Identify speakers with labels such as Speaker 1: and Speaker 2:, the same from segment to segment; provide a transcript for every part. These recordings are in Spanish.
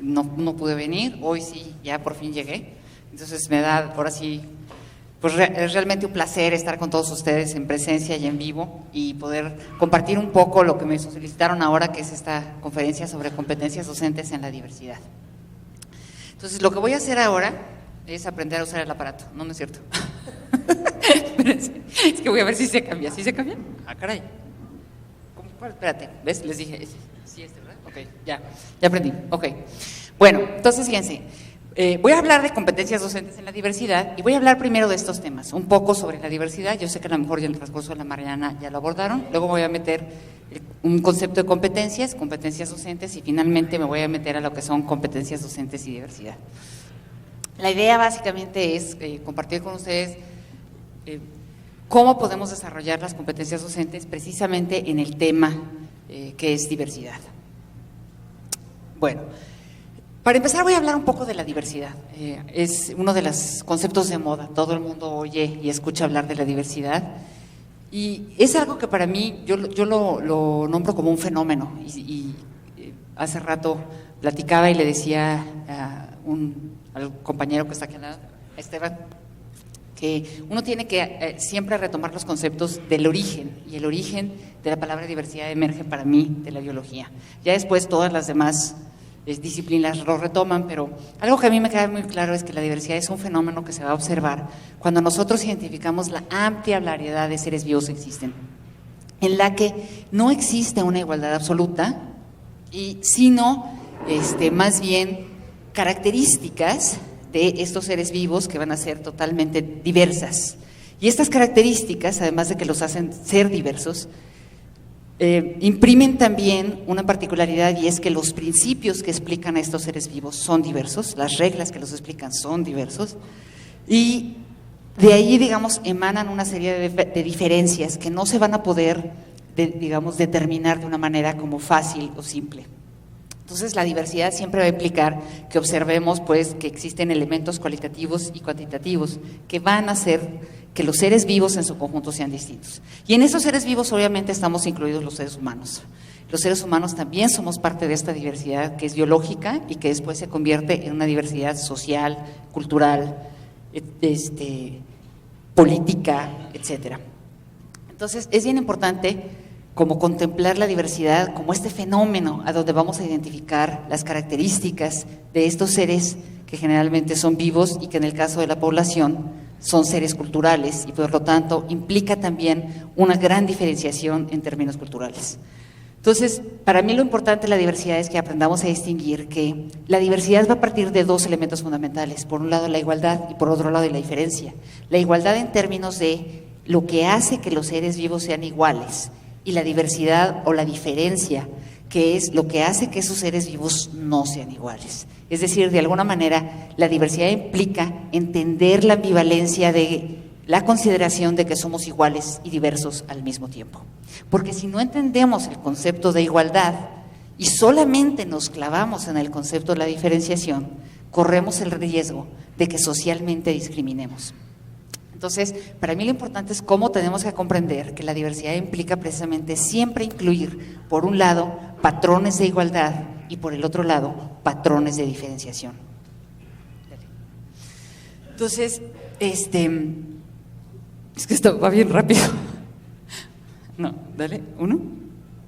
Speaker 1: no pude venir, hoy sí, ya por fin llegué. Entonces me da, ahora sí, pues es realmente un placer estar con todos ustedes en presencia y en vivo y poder compartir un poco lo que me solicitaron ahora, que es esta conferencia sobre competencias docentes en la diversidad. Entonces, lo que voy a hacer ahora es aprender a usar el aparato. No, no es cierto. Espérense, es que voy a ver si se cambia. ¿Sí se cambia? Ah, caray. ¿Cuál? Espérate, ¿ves? Les dije, sí, ¿verdad? Ok, ya aprendí. Ok. Bueno, entonces fíjense. Voy a hablar de competencias docentes en la diversidad y voy a hablar primero de estos temas, un poco sobre la diversidad. Yo sé que a lo mejor ya en el transcurso de la mañana ya lo abordaron. Luego voy a meter un concepto de competencias docentes y finalmente me voy a meter a lo que son competencias docentes y diversidad. La idea básicamente es compartir con ustedes cómo podemos desarrollar las competencias docentes precisamente en el tema que es diversidad. Bueno. Para empezar voy a hablar un poco de la diversidad. Es uno de los conceptos de moda, todo el mundo oye y escucha hablar de la diversidad y es algo que para mí, yo lo nombro como un fenómeno y hace rato platicaba y le decía al compañero que está aquí al lado, a Esteban, que uno tiene que siempre retomar los conceptos del origen, y el origen de la palabra diversidad emerge para mí de la biología. Ya después todas las demás disciplinas lo retoman, pero algo que a mí me queda muy claro es que la diversidad es un fenómeno que se va a observar cuando nosotros identificamos la amplia variedad de seres vivos que existen, en la que no existe una igualdad absoluta, sino más bien características de estos seres vivos que van a ser totalmente diversas. Y estas características, además de que los hacen ser diversos, imprimen también una particularidad, y es que los principios que explican a estos seres vivos son diversos, las reglas que los explican son diversos, y de ahí, digamos, emanan una serie de diferencias que no se van a poder, digamos, determinar de una manera como fácil o simple. Entonces, la diversidad siempre va a implicar que observemos, pues, que existen elementos cualitativos y cuantitativos que van a hacer que los seres vivos en su conjunto sean distintos. Y en esos seres vivos, obviamente, estamos incluidos los seres humanos. Los seres humanos también somos parte de esta diversidad que es biológica y que después se convierte en una diversidad social, cultural, política, etcétera. Entonces, es bien importante como contemplar la diversidad como este fenómeno a donde vamos a identificar las características de estos seres que generalmente son vivos y que en el caso de la población son seres culturales y por lo tanto implica también una gran diferenciación en términos culturales. Entonces, para mí lo importante de la diversidad es que aprendamos a distinguir que la diversidad va a partir de dos elementos fundamentales, por un lado la igualdad y por otro lado la diferencia. La igualdad en términos de lo que hace que los seres vivos sean iguales, y la diversidad o la diferencia, que es lo que hace que esos seres vivos no sean iguales. Es decir, de alguna manera, la diversidad implica entender la ambivalencia de la consideración de que somos iguales y diversos al mismo tiempo. Porque si no entendemos el concepto de igualdad y solamente nos clavamos en el concepto de la diferenciación, corremos el riesgo de que socialmente discriminemos. Entonces, para mí lo importante es cómo tenemos que comprender que la diversidad implica precisamente siempre incluir, por un lado, patrones de igualdad y por el otro lado, patrones de diferenciación. Entonces, es que esto va bien rápido. No, dale, uno.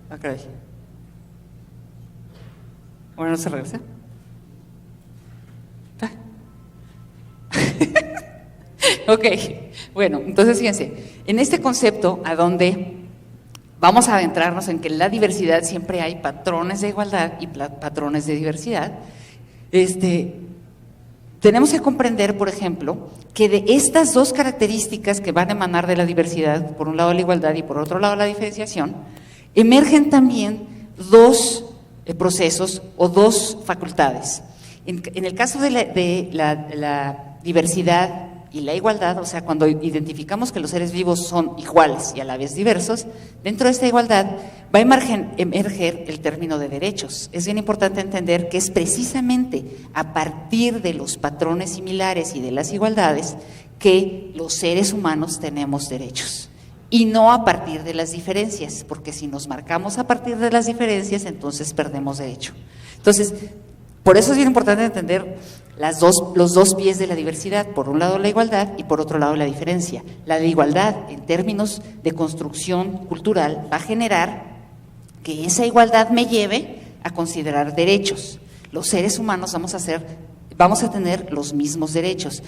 Speaker 1: Ah, caray. Bueno, no se regresa. Ah. Ok, bueno, entonces fíjense, en este concepto a donde vamos a adentrarnos en que en la diversidad siempre hay patrones de igualdad y patrones de diversidad, tenemos que comprender, por ejemplo, que de estas dos características que van a emanar de la diversidad, por un lado la igualdad y por otro lado la diferenciación, emergen también dos procesos o dos facultades. En el caso de la diversidad y la igualdad, o sea, cuando identificamos que los seres vivos son iguales y a la vez diversos, dentro de esta igualdad va a emerger el término de derechos. Es bien importante entender que es precisamente a partir de los patrones similares y de las igualdades que los seres humanos tenemos derechos, y no a partir de las diferencias, porque si nos marcamos a partir de las diferencias, entonces perdemos derecho. Entonces, Por eso es bien importante entender los dos pies de la diversidad, por un lado la igualdad y por otro lado la diferencia. La de igualdad, en términos de construcción cultural, va a generar que esa igualdad me lleve a considerar derechos. Los seres humanos vamos a tener los mismos derechos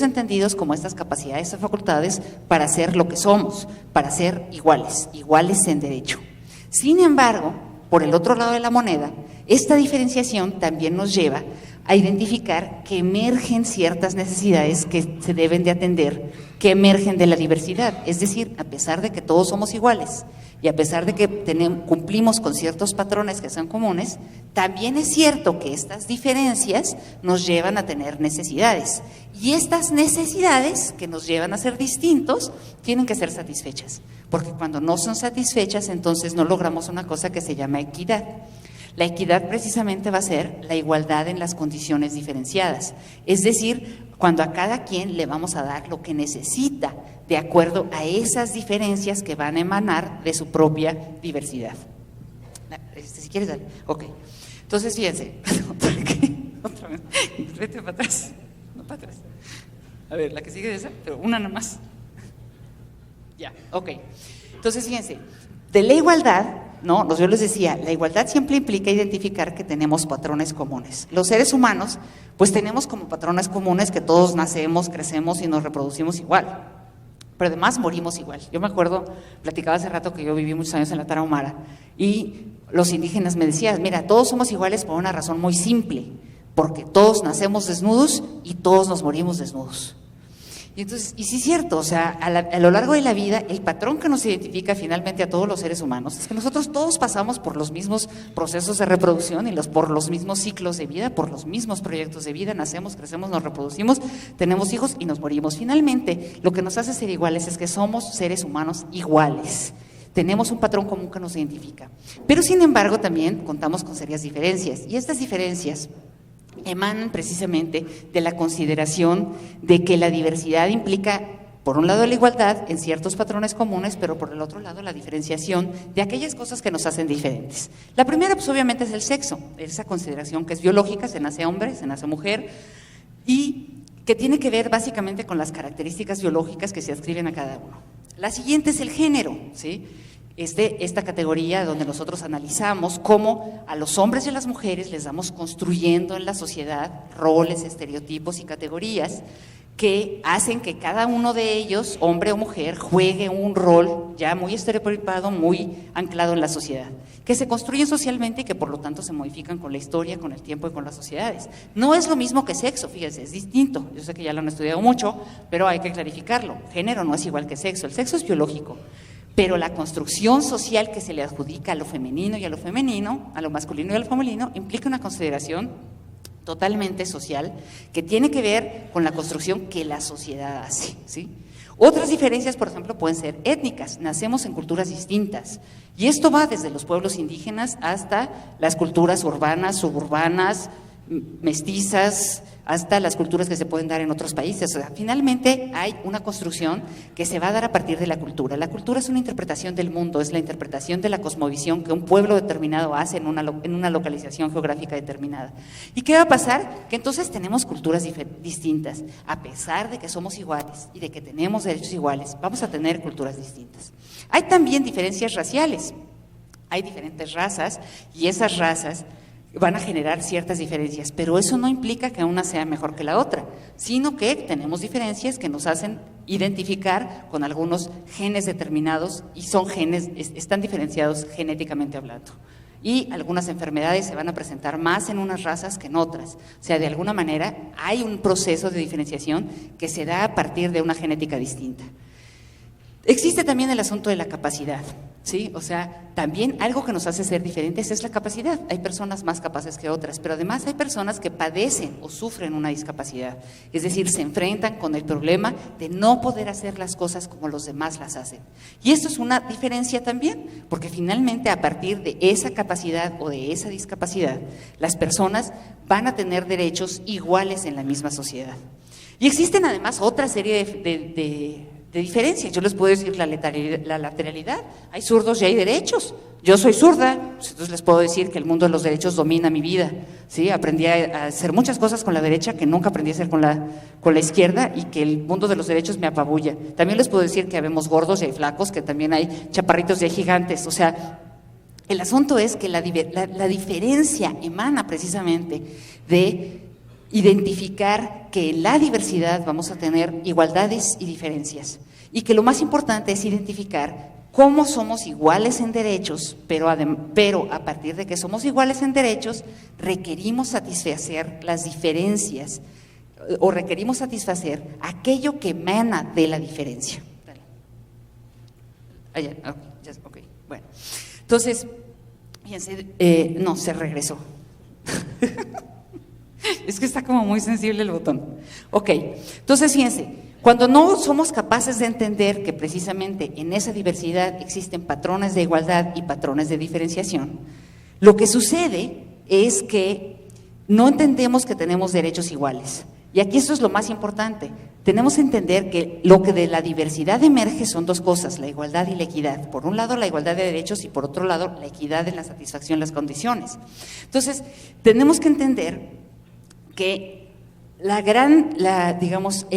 Speaker 1: entendidos como estas capacidades o facultades para ser lo que somos, para ser iguales en derecho. Sin embargo, por el otro lado de la moneda, esta diferenciación también nos lleva a identificar que emergen ciertas necesidades que se deben de atender, que emergen de la diversidad. Es decir, a pesar de que todos somos iguales y a pesar de que cumplimos con ciertos patrones que son comunes, también es cierto que estas diferencias nos llevan a tener necesidades. Y estas necesidades que nos llevan a ser distintos tienen que ser satisfechas, porque cuando no son satisfechas, entonces no logramos una cosa que se llama equidad. La equidad precisamente va a ser la igualdad en las condiciones diferenciadas, es decir, cuando a cada quien le vamos a dar lo que necesita de acuerdo a esas diferencias que van a emanar de su propia diversidad. Si quieres, dale. Ok. Entonces, fíjense. Otra vez. Vete para atrás. No para atrás. A ver, la que sigue de esa, pero una nomás. Ya, ok. Entonces, fíjense, de la igualdad, ¿no? Yo les decía, la igualdad siempre implica identificar que tenemos patrones comunes. Los seres humanos, pues tenemos como patrones comunes que todos nacemos, crecemos y nos reproducimos igual, pero además morimos igual. Yo me acuerdo, platicaba hace rato que yo viví muchos años en la Tarahumara y los indígenas me decían, mira, todos somos iguales por una razón muy simple, porque todos nacemos desnudos y todos nos morimos desnudos. Y entonces, y sí es cierto, o sea, a lo largo de la vida, el patrón que nos identifica finalmente a todos los seres humanos es que nosotros todos pasamos por los mismos procesos de reproducción y por los mismos ciclos de vida, por los mismos proyectos de vida, nacemos, crecemos, nos reproducimos, tenemos hijos y nos morimos. Finalmente, lo que nos hace ser iguales es que somos seres humanos iguales. Tenemos un patrón común que nos identifica. Pero sin embargo, también contamos con serias diferencias. Y estas diferencias emanan precisamente de la consideración de que la diversidad implica, por un lado, la igualdad en ciertos patrones comunes, pero por el otro lado, la diferenciación de aquellas cosas que nos hacen diferentes. La primera, pues obviamente, es el sexo, esa consideración que es biológica, se nace hombre, se nace mujer, y que tiene que ver básicamente con las características biológicas que se adscriben a cada uno. La siguiente es el género, ¿sí? Esta categoría donde nosotros analizamos cómo a los hombres y a las mujeres les vamos construyendo en la sociedad roles, estereotipos y categorías que hacen que cada uno de ellos, hombre o mujer, juegue un rol ya muy estereotipado, muy anclado en la sociedad, que se construyen socialmente y que por lo tanto se modifican con la historia, con el tiempo y con las sociedades. No es lo mismo que sexo, fíjense, es distinto. Yo sé que ya lo han estudiado mucho, pero hay que clarificarlo. Género no es igual que sexo, el sexo es biológico. Pero la construcción social que se le adjudica a lo femenino y a lo femenino, a lo masculino y a lo femenino, implica una consideración totalmente social que tiene que ver con la construcción que la sociedad hace, ¿sí? Otras diferencias, por ejemplo, pueden ser étnicas. Nacemos en culturas distintas y esto va desde los pueblos indígenas hasta las culturas urbanas, suburbanas, mestizas, hasta las culturas que se pueden dar en otros países. O sea, finalmente hay una construcción que se va a dar a partir de la cultura. La cultura es una interpretación del mundo, es la interpretación de la cosmovisión que un pueblo determinado hace en una localización geográfica determinada. ¿Y qué va a pasar? Que entonces tenemos culturas distintas. A pesar de que somos iguales y de que tenemos derechos iguales, vamos a tener culturas distintas. Hay también diferencias raciales. Hay diferentes razas y esas razas van a generar ciertas diferencias, pero eso no implica que una sea mejor que la otra, sino que tenemos diferencias que nos hacen identificar con algunos genes determinados y son genes, están diferenciados genéticamente hablando. Y algunas enfermedades se van a presentar más en unas razas que en otras. O sea, de alguna manera hay un proceso de diferenciación que se da a partir de una genética distinta. Existe también el asunto de la capacidad, ¿sí? O sea, también algo que nos hace ser diferentes es la capacidad. Hay personas más capaces que otras, pero además hay personas que padecen o sufren una discapacidad. Es decir, se enfrentan con el problema de no poder hacer las cosas como los demás las hacen. Y esto es una diferencia también, porque finalmente a partir de esa capacidad o de esa discapacidad, las personas van a tener derechos iguales en la misma sociedad. Y existen además otra serie de de diferencia. Yo les puedo decir la lateralidad, hay zurdos y hay derechos. Yo soy zurda, entonces les puedo decir que el mundo de los derechos domina mi vida, ¿sí? Aprendí a hacer muchas cosas con la derecha que nunca aprendí a hacer con la izquierda, y que el mundo de los derechos me apabulla. También les puedo decir que habemos gordos y hay flacos, que también hay chaparritos y hay gigantes. O sea, el asunto es que la diferencia emana precisamente de identificar que en la diversidad vamos a tener igualdades y diferencias, y que lo más importante es identificar cómo somos iguales en derechos, pero a partir de que somos iguales en derechos, requerimos satisfacer las diferencias, o requerimos satisfacer aquello que emana de la diferencia. Ok, bueno. Entonces, fíjense, no, se regresó. Es que está como muy sensible el botón. Ok, entonces fíjense, cuando no somos capaces de entender que precisamente en esa diversidad existen patrones de igualdad y patrones de diferenciación, lo que sucede es que no entendemos que tenemos derechos iguales. Y aquí esto es lo más importante. Tenemos que entender que lo que de la diversidad emerge son dos cosas, la igualdad y la equidad. Por un lado, la igualdad de derechos, y por otro lado, la equidad en la satisfacción de las condiciones. Entonces, tenemos que entender que el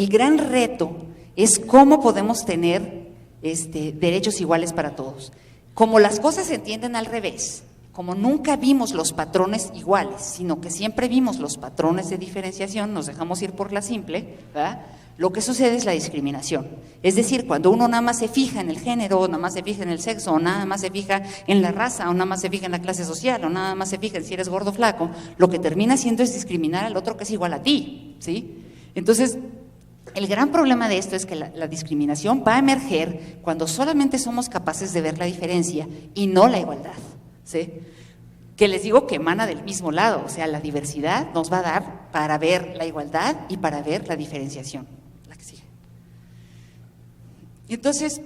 Speaker 1: gran reto es cómo podemos tener derechos iguales para todos. Como las cosas se entienden al revés, como nunca vimos los patrones iguales, sino que siempre vimos los patrones de diferenciación, nos dejamos ir por la simple, ¿verdad? Lo que sucede es la discriminación. Es decir, cuando uno nada más se fija en el género, o nada más se fija en el sexo, o nada más se fija en la raza, o nada más se fija en la clase social, o nada más se fija en si eres gordo o flaco, lo que termina haciendo es discriminar al otro que es igual a ti, ¿sí? Entonces, el gran problema de esto es que la discriminación va a emerger cuando solamente somos capaces de ver la diferencia y no la igualdad, ¿sí? Que les digo que emana del mismo lado, o sea, la diversidad nos va a dar para ver la igualdad y para ver la diferenciación. La que sigue. Entonces,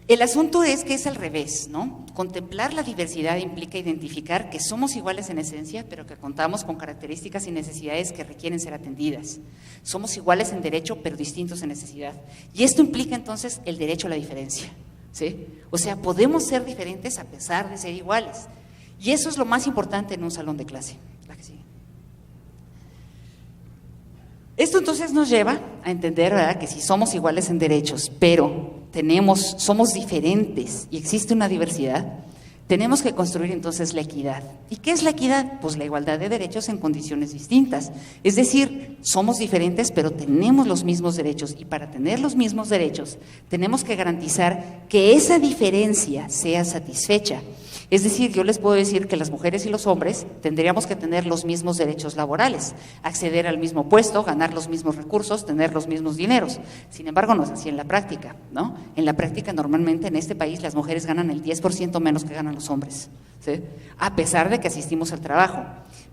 Speaker 1: el asunto es que es al revés, ¿no? Contemplar la diversidad implica identificar que somos iguales en esencia, pero que contamos con características y necesidades que requieren ser atendidas. Somos iguales en derecho, pero distintos en necesidad. Y esto implica entonces el derecho a la diferencia, ¿sí? O sea, podemos ser diferentes a pesar de ser iguales. Y eso es lo más importante en un salón de clase. La que sigue. Esto entonces nos lleva a entender, ¿verdad?, que si somos iguales en derechos, pero somos diferentes y existe una diversidad, tenemos que construir entonces la equidad. ¿Y qué es la equidad? Pues la igualdad de derechos en condiciones distintas. Es decir, somos diferentes, pero tenemos los mismos derechos, y para tener los mismos derechos tenemos que garantizar que esa diferencia sea satisfecha. Es decir, yo les puedo decir que las mujeres y los hombres tendríamos que tener los mismos derechos laborales, acceder al mismo puesto, ganar los mismos recursos, tener los mismos dineros. Sin embargo, no es así en la práctica, ¿no? En la práctica, normalmente en este país las mujeres ganan el 10% menos que ganan los hombres, ¿sí? A pesar de que asistimos al trabajo.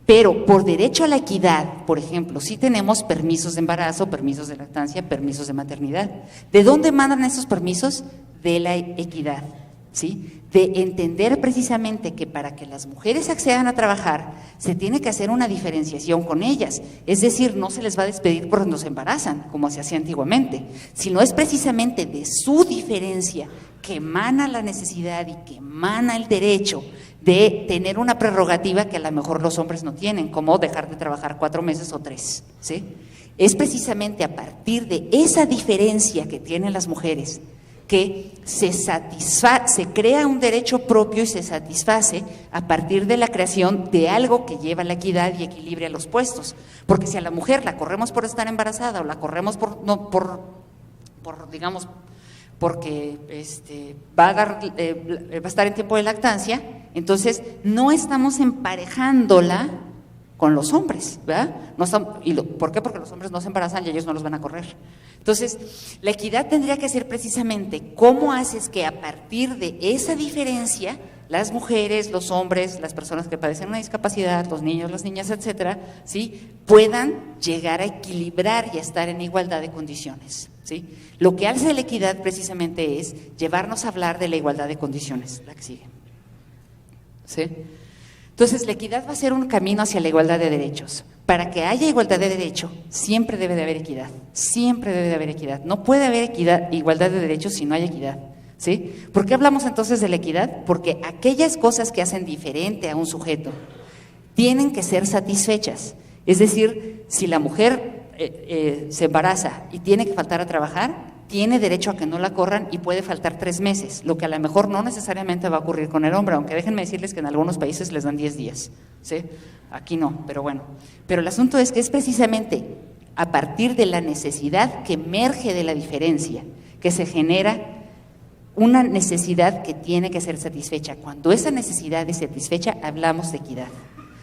Speaker 1: Pero por derecho a la equidad, por ejemplo, sí tenemos permisos de embarazo, permisos de lactancia, permisos de maternidad. ¿De dónde mandan esos permisos? De la equidad, ¿sí? De entender precisamente que para que las mujeres accedan a trabajar se tiene que hacer una diferenciación con ellas, es decir, no se les va a despedir por cuando se embarazan, como se hacía antiguamente, sino es precisamente de su diferencia que emana la necesidad y que emana el derecho de tener una prerrogativa que a lo mejor los hombres no tienen, como dejar de trabajar 4 meses o 3, ¿sí? Es precisamente a partir de esa diferencia que tienen las mujeres que se crea un derecho propio y se satisface a partir de la creación de algo que lleva la equidad y equilibra los puestos. Porque si a la mujer la corremos por estar embarazada o la corremos digamos, porque va a estar en tiempo de lactancia, entonces no estamos emparejándola con los hombres, ¿verdad? ¿Por qué? Porque los hombres no se embarazan y ellos no los van a correr. Entonces, la equidad tendría que ser precisamente cómo haces que a partir de esa diferencia, las mujeres, los hombres, las personas que padecen una discapacidad, los niños, las niñas, etcétera, ¿sí?, puedan llegar a equilibrar y a estar en igualdad de condiciones, ¿sí? Lo que hace la equidad precisamente es llevarnos a hablar de la igualdad de condiciones, la que sigue, ¿sí? Entonces, la equidad va a ser un camino hacia la igualdad de derechos. Para que haya igualdad de derecho, siempre debe de haber equidad, siempre debe de haber equidad. No puede haber igualdad de derechos si no hay equidad, ¿sí? ¿Por qué hablamos entonces de la equidad? Porque aquellas cosas que hacen diferente a un sujeto tienen que ser satisfechas. Es decir, si la mujer se embaraza y tiene que faltar a trabajar, tiene derecho a que no la corran y puede faltar 3 meses, lo que a lo mejor no necesariamente va a ocurrir con el hombre, aunque déjenme decirles que en algunos países les dan 10 días, ¿sí? Aquí no, pero bueno. Pero el asunto es que es precisamente a partir de la necesidad que emerge de la diferencia, que se genera una necesidad que tiene que ser satisfecha. Cuando esa necesidad es satisfecha, hablamos de equidad.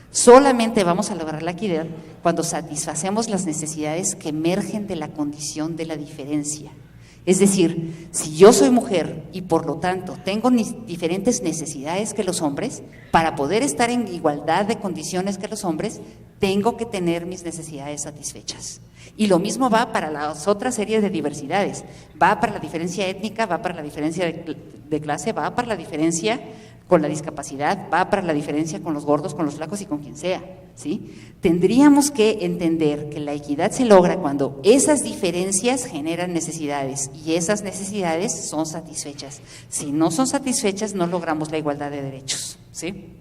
Speaker 1: Solamente vamos a lograr la equidad cuando satisfacemos las necesidades que emergen de la condición de la diferencia. Es decir, si yo soy mujer y por lo tanto tengo diferentes necesidades que los hombres, para poder estar en igualdad de condiciones que los hombres, tengo que tener mis necesidades satisfechas. Y lo mismo va para las otras series de diversidades, va para la diferencia étnica, va para la diferencia de clase, va para la diferencia con la discapacidad, va para la diferencia con los gordos, con los flacos y con quien sea, ¿sí? Tendríamos que entender que la equidad se logra cuando esas diferencias generan necesidades y esas necesidades son satisfechas. Si no son satisfechas, no logramos la igualdad de derechos, ¿sí?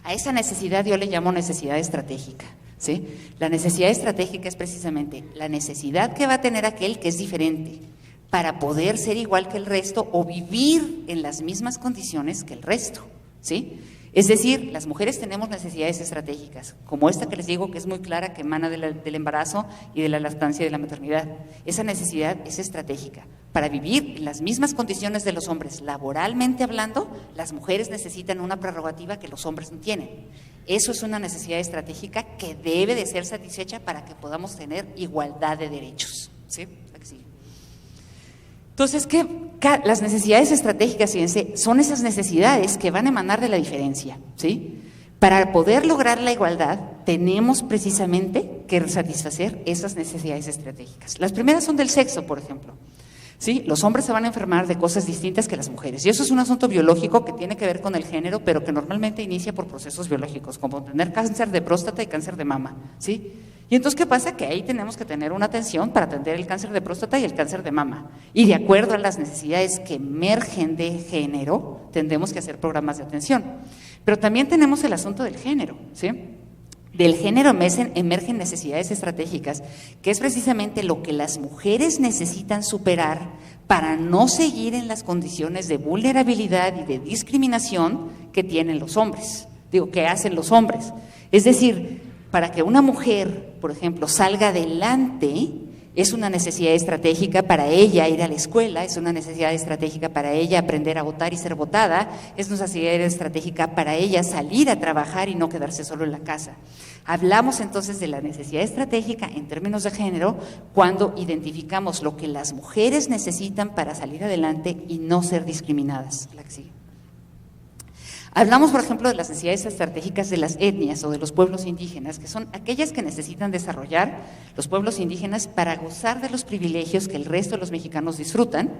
Speaker 1: A esa necesidad yo le llamo necesidad estratégica, ¿sí? La necesidad estratégica es precisamente la necesidad que va a tener aquel que es diferente, para poder ser igual que el resto o vivir en las mismas condiciones que el resto, ¿sí? Es decir, las mujeres tenemos necesidades estratégicas, como esta que les digo que es muy clara, que emana del embarazo y de la lactancia y de la maternidad. Esa necesidad es estratégica. Para vivir en las mismas condiciones de los hombres, laboralmente hablando, las mujeres necesitan una prerrogativa que los hombres no tienen. Eso es una necesidad estratégica que debe de ser satisfecha para que podamos tener igualdad de derechos, ¿sí? Entonces, las necesidades estratégicas, fíjense, son esas necesidades que van a emanar de la diferencia, ¿sí? Para poder lograr la igualdad, tenemos precisamente que satisfacer esas necesidades estratégicas. Las primeras son del sexo, por ejemplo, ¿sí? Los hombres se van a enfermar de cosas distintas que las mujeres, y eso es un asunto biológico que tiene que ver con el género, pero que normalmente inicia por procesos biológicos, como tener cáncer de próstata y cáncer de mama, ¿sí? Y entonces, ¿qué pasa? Que ahí tenemos que tener una atención para atender el cáncer de próstata y el cáncer de mama. Y de acuerdo a las necesidades que emergen de género, tendremos que hacer programas de atención. Pero también tenemos el asunto del género, ¿sí? Del género emergen necesidades estratégicas, que es precisamente lo que las mujeres necesitan superar para no seguir en las condiciones de vulnerabilidad y de discriminación que tienen los hombres, que hacen los hombres. Es decir, para que una mujer, por ejemplo, salga adelante, es una necesidad estratégica para ella ir a la escuela, es una necesidad estratégica para ella aprender a votar y ser votada, es una necesidad estratégica para ella salir a trabajar y no quedarse solo en la casa. Hablamos entonces de la necesidad estratégica en términos de género cuando identificamos lo que las mujeres necesitan para salir adelante y no ser discriminadas. La que sigue. Hablamos, por ejemplo, de las necesidades estratégicas de las etnias o de los pueblos indígenas, que son aquellas que necesitan desarrollar los pueblos indígenas para gozar de los privilegios que el resto de los mexicanos disfrutan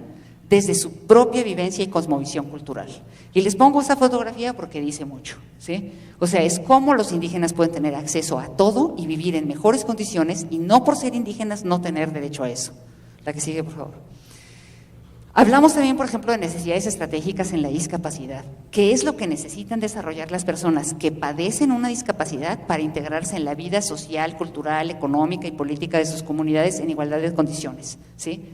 Speaker 1: desde su propia vivencia y cosmovisión cultural. Y les pongo esa fotografía porque dice mucho, ¿sí? O sea, es cómo los indígenas pueden tener acceso a todo y vivir en mejores condiciones y no por ser indígenas no tener derecho a eso. La que sigue, por favor. Hablamos también, por ejemplo, de necesidades estratégicas en la discapacidad. ¿Qué es lo que necesitan desarrollar las personas que padecen una discapacidad para integrarse en la vida social, cultural, económica y política de sus comunidades en igualdad de condiciones? ¿Sí?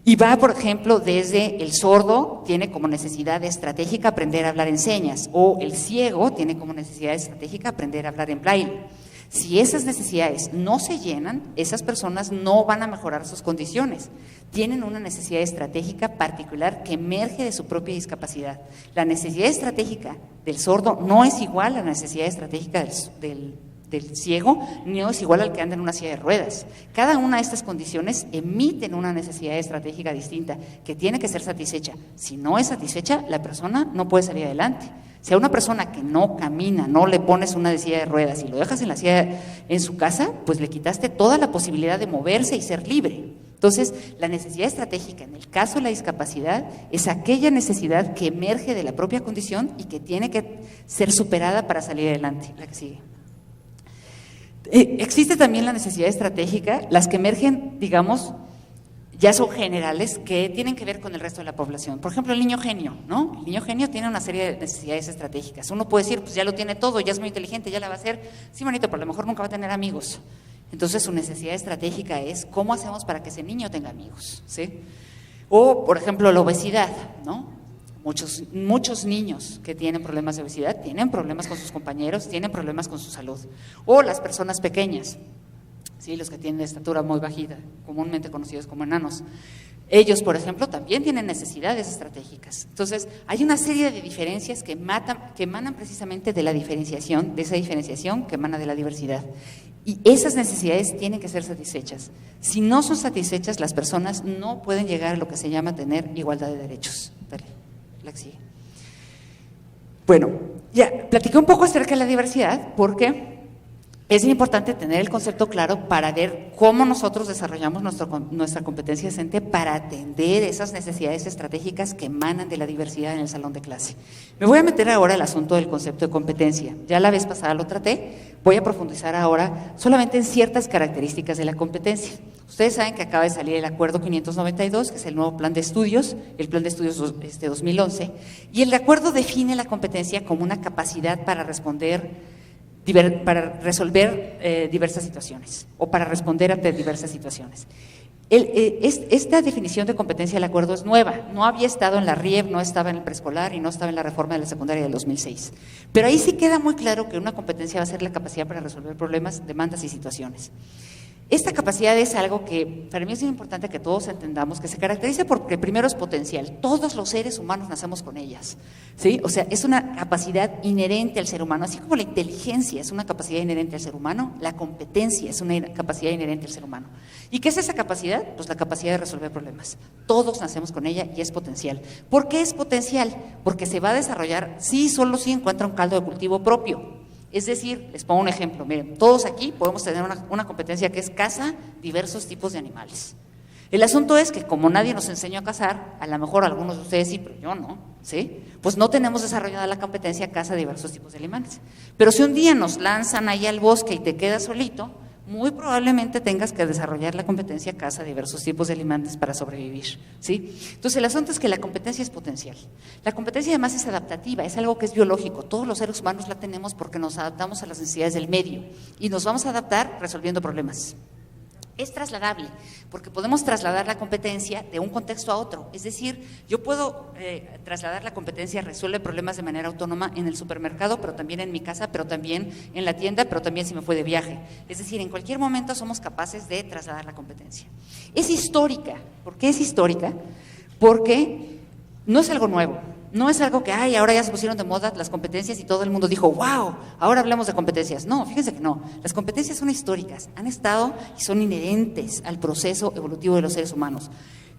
Speaker 1: Y va, por ejemplo, desde el sordo tiene como necesidad estratégica aprender a hablar en señas, o el ciego tiene como necesidad estratégica aprender a hablar en braille. Si esas necesidades no se llenan, esas personas no van a mejorar sus condiciones. Tienen una necesidad estratégica particular que emerge de su propia discapacidad. La necesidad estratégica del sordo no es igual a la necesidad estratégica del ciego, ni es igual al que anda en una silla de ruedas. Cada una de estas condiciones emiten una necesidad estratégica distinta que tiene que ser satisfecha. Si no es satisfecha, la persona no puede salir adelante. Si a una persona que no camina, no le pones una silla de ruedas y lo dejas en la silla en su casa, pues le quitaste toda la posibilidad de moverse y ser libre. Entonces, la necesidad estratégica en el caso de la discapacidad es aquella necesidad que emerge de la propia condición y que tiene que ser superada para salir adelante. La que sigue. Existe también la necesidad estratégica, las que emergen, digamos, ya son generales, que tienen que ver con el resto de la población. Por ejemplo, el niño genio, ¿no? El niño genio tiene una serie de necesidades estratégicas. Uno puede decir, pues ya lo tiene todo, ya es muy inteligente, ya la va a hacer. Sí, bonito, pero a lo mejor nunca va a tener amigos. Entonces, su necesidad estratégica es cómo hacemos para que ese niño tenga amigos, ¿sí? O, por ejemplo, la obesidad, ¿no? Muchos niños que tienen problemas de obesidad tienen problemas con sus compañeros, tienen problemas con su salud. O las personas pequeñas, ¿sí? Los que tienen estatura muy bajita, comúnmente conocidos como enanos. Ellos, por ejemplo, también tienen necesidades estratégicas. Entonces, hay una serie de diferencias que emanan precisamente de la diferenciación, de esa diferenciación que emana de la diversidad. Y esas necesidades tienen que ser satisfechas. Si no son satisfechas, las personas no pueden llegar a lo que se llama tener igualdad de derechos. Dale, la que sigue. Bueno, ya platiqué un poco acerca de la diversidad porque es importante tener el concepto claro para ver cómo nosotros desarrollamos nuestra competencia docente para atender esas necesidades estratégicas que emanan de la diversidad en el salón de clase. Me voy a meter ahora el asunto del concepto de competencia. Ya la vez pasada lo traté, voy a profundizar ahora solamente en ciertas características de la competencia. Ustedes saben que acaba de salir el Acuerdo 592, que es el nuevo plan de estudios, el plan de estudios 2011, y el acuerdo define la competencia como una capacidad para resolver diversas situaciones o para responder ante diversas situaciones. Esta definición de competencia del acuerdo es nueva, no había estado en la RIEV, no estaba en el preescolar y no estaba en la reforma de la secundaria del 2006. Pero ahí sí queda muy claro que una competencia va a ser la capacidad para resolver problemas, demandas y situaciones. Esta capacidad es algo que para mí es muy importante que todos entendamos, que se caracteriza porque primero es potencial. Todos los seres humanos nacemos con ellas, ¿sí? O sea, es una capacidad inherente al ser humano, así como la inteligencia es una capacidad inherente al ser humano, la competencia es una capacidad inherente al ser humano. ¿Y qué es esa capacidad? Pues la capacidad de resolver problemas. Todos nacemos con ella y es potencial. ¿Por qué es potencial? Porque se va a desarrollar solo si encuentra un caldo de cultivo propio. Es decir, les pongo un ejemplo, miren, todos aquí podemos tener una competencia que es caza diversos tipos de animales. El asunto es que como nadie nos enseñó a cazar, a lo mejor algunos de ustedes sí, pero yo no, ¿sí? Pues no tenemos desarrollada la competencia caza diversos tipos de animales. Pero si un día nos lanzan ahí al bosque y te quedas solito, muy probablemente tengas que desarrollar la competencia caza de diversos tipos de alimentos para sobrevivir, ¿sí? Entonces el asunto es que la competencia es potencial. La competencia además es adaptativa, es algo que es biológico. Todos los seres humanos la tenemos porque nos adaptamos a las necesidades del medio y nos vamos a adaptar resolviendo problemas. Es trasladable, porque podemos trasladar la competencia de un contexto a otro. Es decir, yo puedo trasladar la competencia, resuelve problemas de manera autónoma en el supermercado, pero también en mi casa, pero también en la tienda, pero también si me fue de viaje. Es decir, en cualquier momento somos capaces de trasladar la competencia. Es histórica. ¿Por qué es histórica? Porque no es algo nuevo. No es algo que, ahora ya se pusieron de moda las competencias y todo el mundo dijo, wow, ahora hablemos de competencias. No, fíjense que no. Las competencias son históricas, han estado y son inherentes al proceso evolutivo de los seres humanos.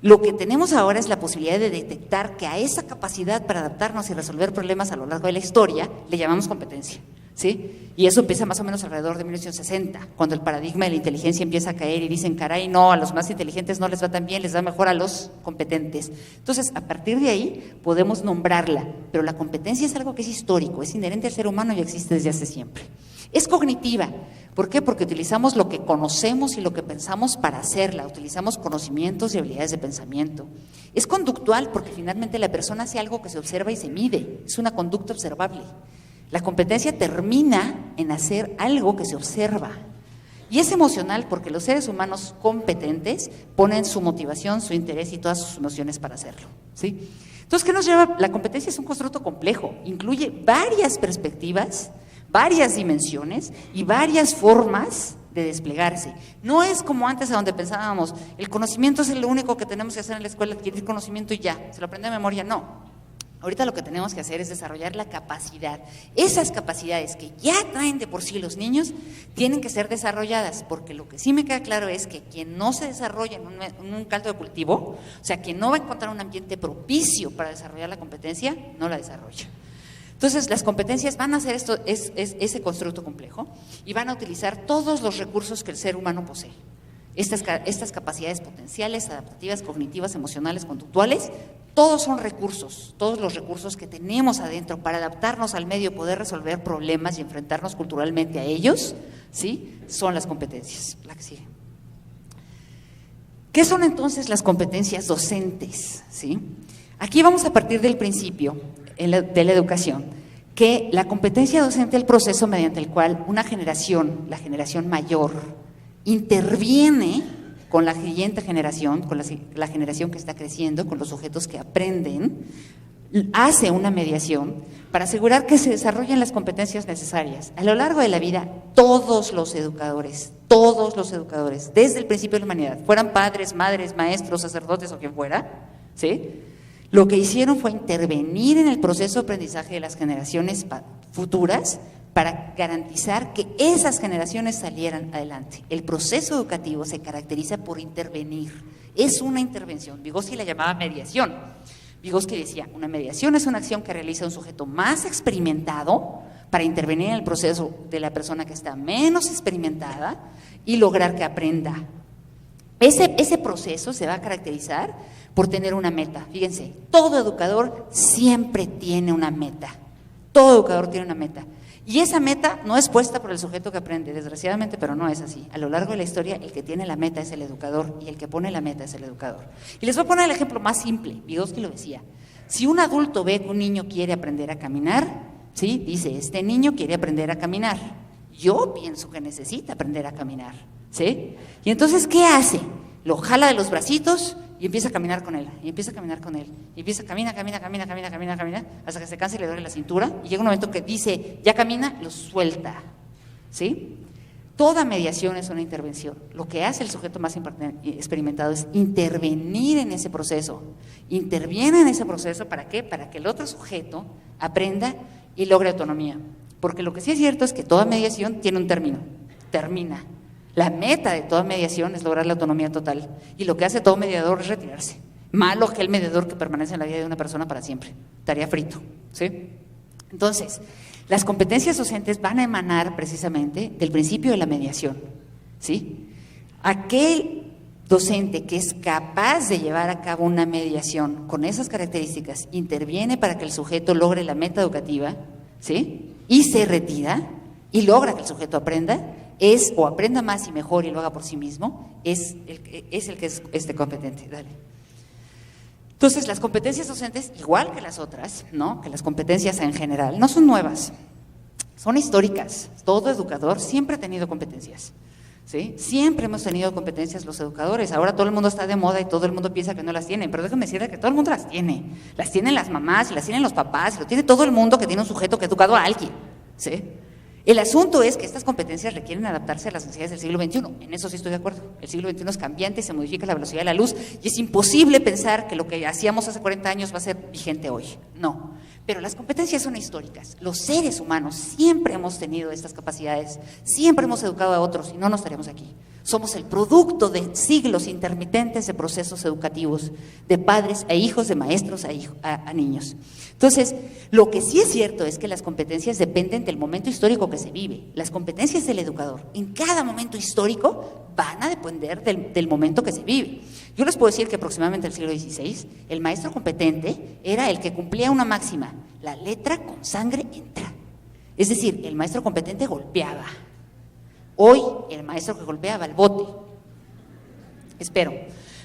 Speaker 1: Lo que tenemos ahora es la posibilidad de detectar que a esa capacidad para adaptarnos y resolver problemas a lo largo de la historia le llamamos competencia, ¿sí? Y eso empieza más o menos alrededor de 1960, cuando el paradigma de la inteligencia empieza a caer y dicen, caray, no, a los más inteligentes no les va tan bien, les va mejor a los competentes. Entonces, a partir de ahí podemos nombrarla, pero la competencia es algo que es histórico, es inherente al ser humano y existe desde hace siempre. Es cognitiva. ¿Por qué? Porque utilizamos lo que conocemos y lo que pensamos para hacerla, utilizamos conocimientos y habilidades de pensamiento. Es conductual porque finalmente la persona hace algo que se observa y se mide, es una conducta observable. La competencia termina en hacer algo que se observa. Y es emocional porque los seres humanos competentes ponen su motivación, su interés y todas sus emociones para hacerlo, ¿sí? Entonces, ¿qué nos lleva? La competencia es un constructo complejo, incluye varias perspectivas, varias dimensiones y varias formas de desplegarse. No es como antes a donde pensábamos, el conocimiento es lo único que tenemos que hacer en la escuela, adquirir conocimiento y ya, se lo aprende de memoria, no. Ahorita lo que tenemos que hacer es desarrollar la capacidad. Esas capacidades que ya traen de por sí los niños tienen que ser desarrolladas, porque lo que sí me queda claro es que quien no se desarrolla en un caldo de cultivo, o sea, quien no va a encontrar un ambiente propicio para desarrollar la competencia, no la desarrolla. Entonces, las competencias van a hacer ese constructo complejo y van a utilizar todos los recursos que el ser humano posee. estas capacidades potenciales, adaptativas, cognitivas, emocionales, conductuales, todos son recursos, todos los recursos que tenemos adentro para adaptarnos al medio, poder resolver problemas y enfrentarnos culturalmente a ellos, ¿sí? Son las competencias. La que sigue. ¿Qué son entonces las competencias docentes? ¿Sí? Aquí vamos a partir del principio de la educación, que la competencia docente es el proceso mediante el cual una generación, la generación mayor, interviene con la siguiente generación, con la generación que está creciendo, con los sujetos que aprenden, hace una mediación para asegurar que se desarrollen las competencias necesarias. A lo largo de la vida, todos los educadores, desde el principio de la humanidad, fueran padres, madres, maestros, sacerdotes o quien fuera, ¿sí?, lo que hicieron fue intervenir en el proceso de aprendizaje de las generaciones futuras para garantizar que esas generaciones salieran adelante. El proceso educativo se caracteriza por intervenir, es una intervención. Vygotsky la llamaba mediación. Vygotsky decía, una mediación es una acción que realiza un sujeto más experimentado para intervenir en el proceso de la persona que está menos experimentada y lograr que aprenda. Ese proceso se va a caracterizar por tener una meta. Fíjense, todo educador siempre tiene una meta. Todo educador tiene una meta. Y esa meta no es puesta por el sujeto que aprende, desgraciadamente, pero no es así. A lo largo de la historia, el que tiene la meta es el educador y el que pone la meta es el educador. Y les voy a poner el ejemplo más simple. Vygotsky lo decía. Si un adulto ve que un niño quiere aprender a caminar, ¿sí?, dice, este niño quiere aprender a caminar. Yo pienso que necesita aprender a caminar, ¿sí? Y entonces, ¿qué hace? Lo jala de los bracitos y empieza a caminar con él, y empieza a caminar con él, y empieza a caminar, hasta que se cansa y le duele la cintura, y llega un momento que dice, ya camina, lo suelta, ¿sí? Toda mediación es una intervención. Lo que hace el sujeto más experimentado es intervenir en ese proceso. Interviene en ese proceso, ¿para qué? Para que el otro sujeto aprenda y logre autonomía. Porque lo que sí es cierto es que toda mediación tiene un término, termina. La meta de toda mediación es lograr la autonomía total. Y lo que hace todo mediador es retirarse. Malo que el mediador que permanece en la vida de una persona para siempre. Estaría frito, ¿sí? Entonces, las competencias docentes van a emanar precisamente del principio de la mediación, ¿sí? Aquel docente que es capaz de llevar a cabo una mediación con esas características, interviene para que el sujeto logre la meta educativa, ¿sí?, y se retira y logra que el sujeto aprenda, o aprenda más y mejor y lo haga por sí mismo, es el que es competente. Dale. Entonces, las competencias docentes, igual que las otras, ¿no?, que las competencias en general, no son nuevas, son históricas. Todo educador siempre ha tenido competencias, ¿sí? Siempre hemos tenido competencias los educadores. Ahora todo el mundo está de moda y todo el mundo piensa que no las tiene, pero déjame decirle que todo el mundo las tiene. Las tienen las mamás, y las tienen los papás, y lo tiene todo el mundo que tiene un sujeto que ha educado a alguien, ¿sí? El asunto es que estas competencias requieren adaptarse a las necesidades del siglo XXI. En eso sí estoy de acuerdo. El siglo XXI es cambiante, se modifica la velocidad de la luz y es imposible pensar que lo que hacíamos hace 40 años va a ser vigente hoy. No. Pero las competencias son históricas. Los seres humanos siempre hemos tenido estas capacidades, siempre hemos educado a otros y no nos estaríamos aquí. Somos el producto de siglos intermitentes de procesos educativos, de padres a hijos, de maestros a niños. Entonces, lo que sí es cierto es que las competencias dependen del momento histórico que se vive. Las competencias del educador en cada momento histórico van a depender del momento que se vive. Yo les puedo decir que aproximadamente en el siglo XVI, el maestro competente era el que cumplía una máxima: la letra con sangre entra. Es decir, el maestro competente golpeaba. Hoy, el maestro que golpea va al bote. Espero.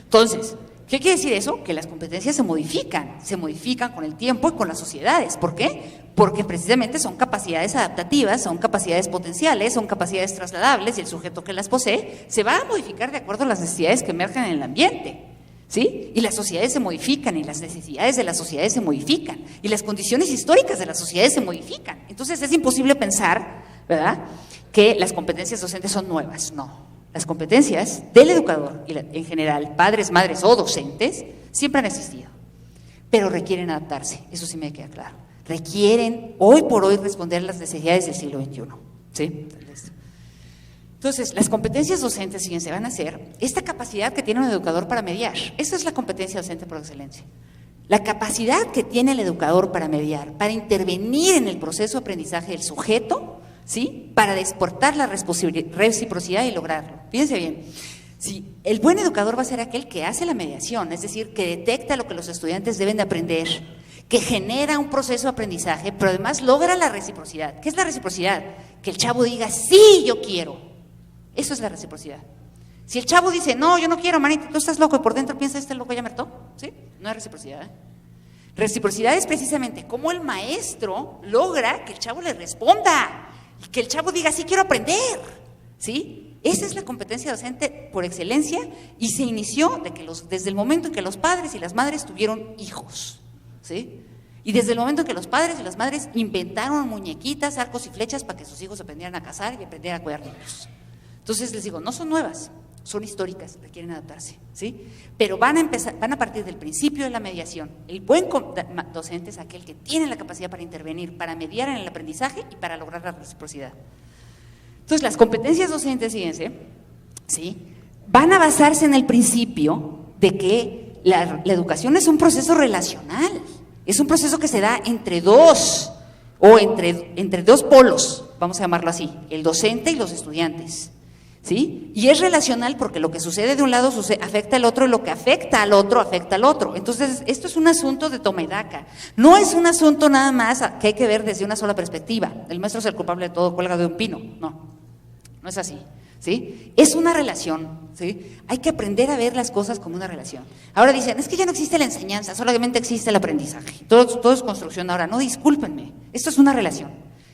Speaker 1: Entonces, ¿qué quiere decir eso? Que las competencias se modifican con el tiempo y con las sociedades. ¿Por qué? Porque precisamente son capacidades adaptativas, son capacidades potenciales, son capacidades trasladables y el sujeto que las posee se va a modificar de acuerdo a las necesidades que emergen en el ambiente, ¿sí? Y las sociedades se modifican y las necesidades de las sociedades se modifican y las condiciones históricas de las sociedades se modifican. Entonces es imposible pensar, ¿verdad?, que las competencias docentes son nuevas. No. Las competencias del educador, y en general, padres, madres o docentes, siempre han existido, pero requieren adaptarse, eso sí me queda claro. Requieren, hoy por hoy, responder a las necesidades del siglo XXI, ¿sí? Entonces, las competencias docentes, fíjense, van a ser esta capacidad que tiene un educador para mediar. Esa es la competencia docente por excelencia. La capacidad que tiene el educador para mediar, para intervenir en el proceso de aprendizaje del sujeto, ¿sí?, para exportar la reciprocidad y lograrlo. Fíjense bien,
Speaker 2: Sí, el buen educador va a ser aquel que hace la mediación, es decir, que detecta lo que los estudiantes deben de aprender, que genera un proceso de aprendizaje, pero además logra la reciprocidad. ¿Qué es la reciprocidad? Que el chavo diga, sí, yo quiero. Eso es la reciprocidad. Si el chavo dice, no, yo no quiero, manita, tú estás loco, y por dentro piensa, este loco ya me hartó, ¿sí? No hay reciprocidad, ¿eh? Reciprocidad es precisamente cómo el maestro logra que el chavo le responda y que el chavo diga, sí, quiero aprender, ¿sí? Esa es la competencia docente por excelencia y se inició desde el momento en que los padres y las madres tuvieron hijos, ¿sí? Y desde el momento en que los padres y las madres inventaron muñequitas, arcos y flechas para que sus hijos aprendieran a cazar y aprendieran a cuidar niños. Entonces les digo, no son nuevas, son históricas, requieren adaptarse, ¿sí? Pero van a partir del principio de la mediación. El buen docente es aquel que tiene la capacidad para intervenir, para mediar en el aprendizaje y para lograr la reciprocidad. Entonces, las competencias docentes, fíjense, ¿sí?, van a basarse en el principio de que la educación es un proceso relacional, es un proceso que se da entre dos, o entre dos polos, vamos a llamarlo así, el docente y los estudiantes, ¿sí? Y es relacional porque lo que sucede de un lado afecta al otro y lo que afecta al otro afecta al otro. Entonces, esto es un asunto de toma y daca. No es un asunto nada más que hay que ver desde una sola perspectiva. El maestro es el culpable de todo, cuelga de un pino. No es así, ¿sí? Es una relación, ¿sí? Hay que aprender a ver las cosas como una relación. Ahora dicen, es que ya no existe la enseñanza, solamente existe el aprendizaje. Todo es construcción ahora. No, discúlpenme, esto es una relación.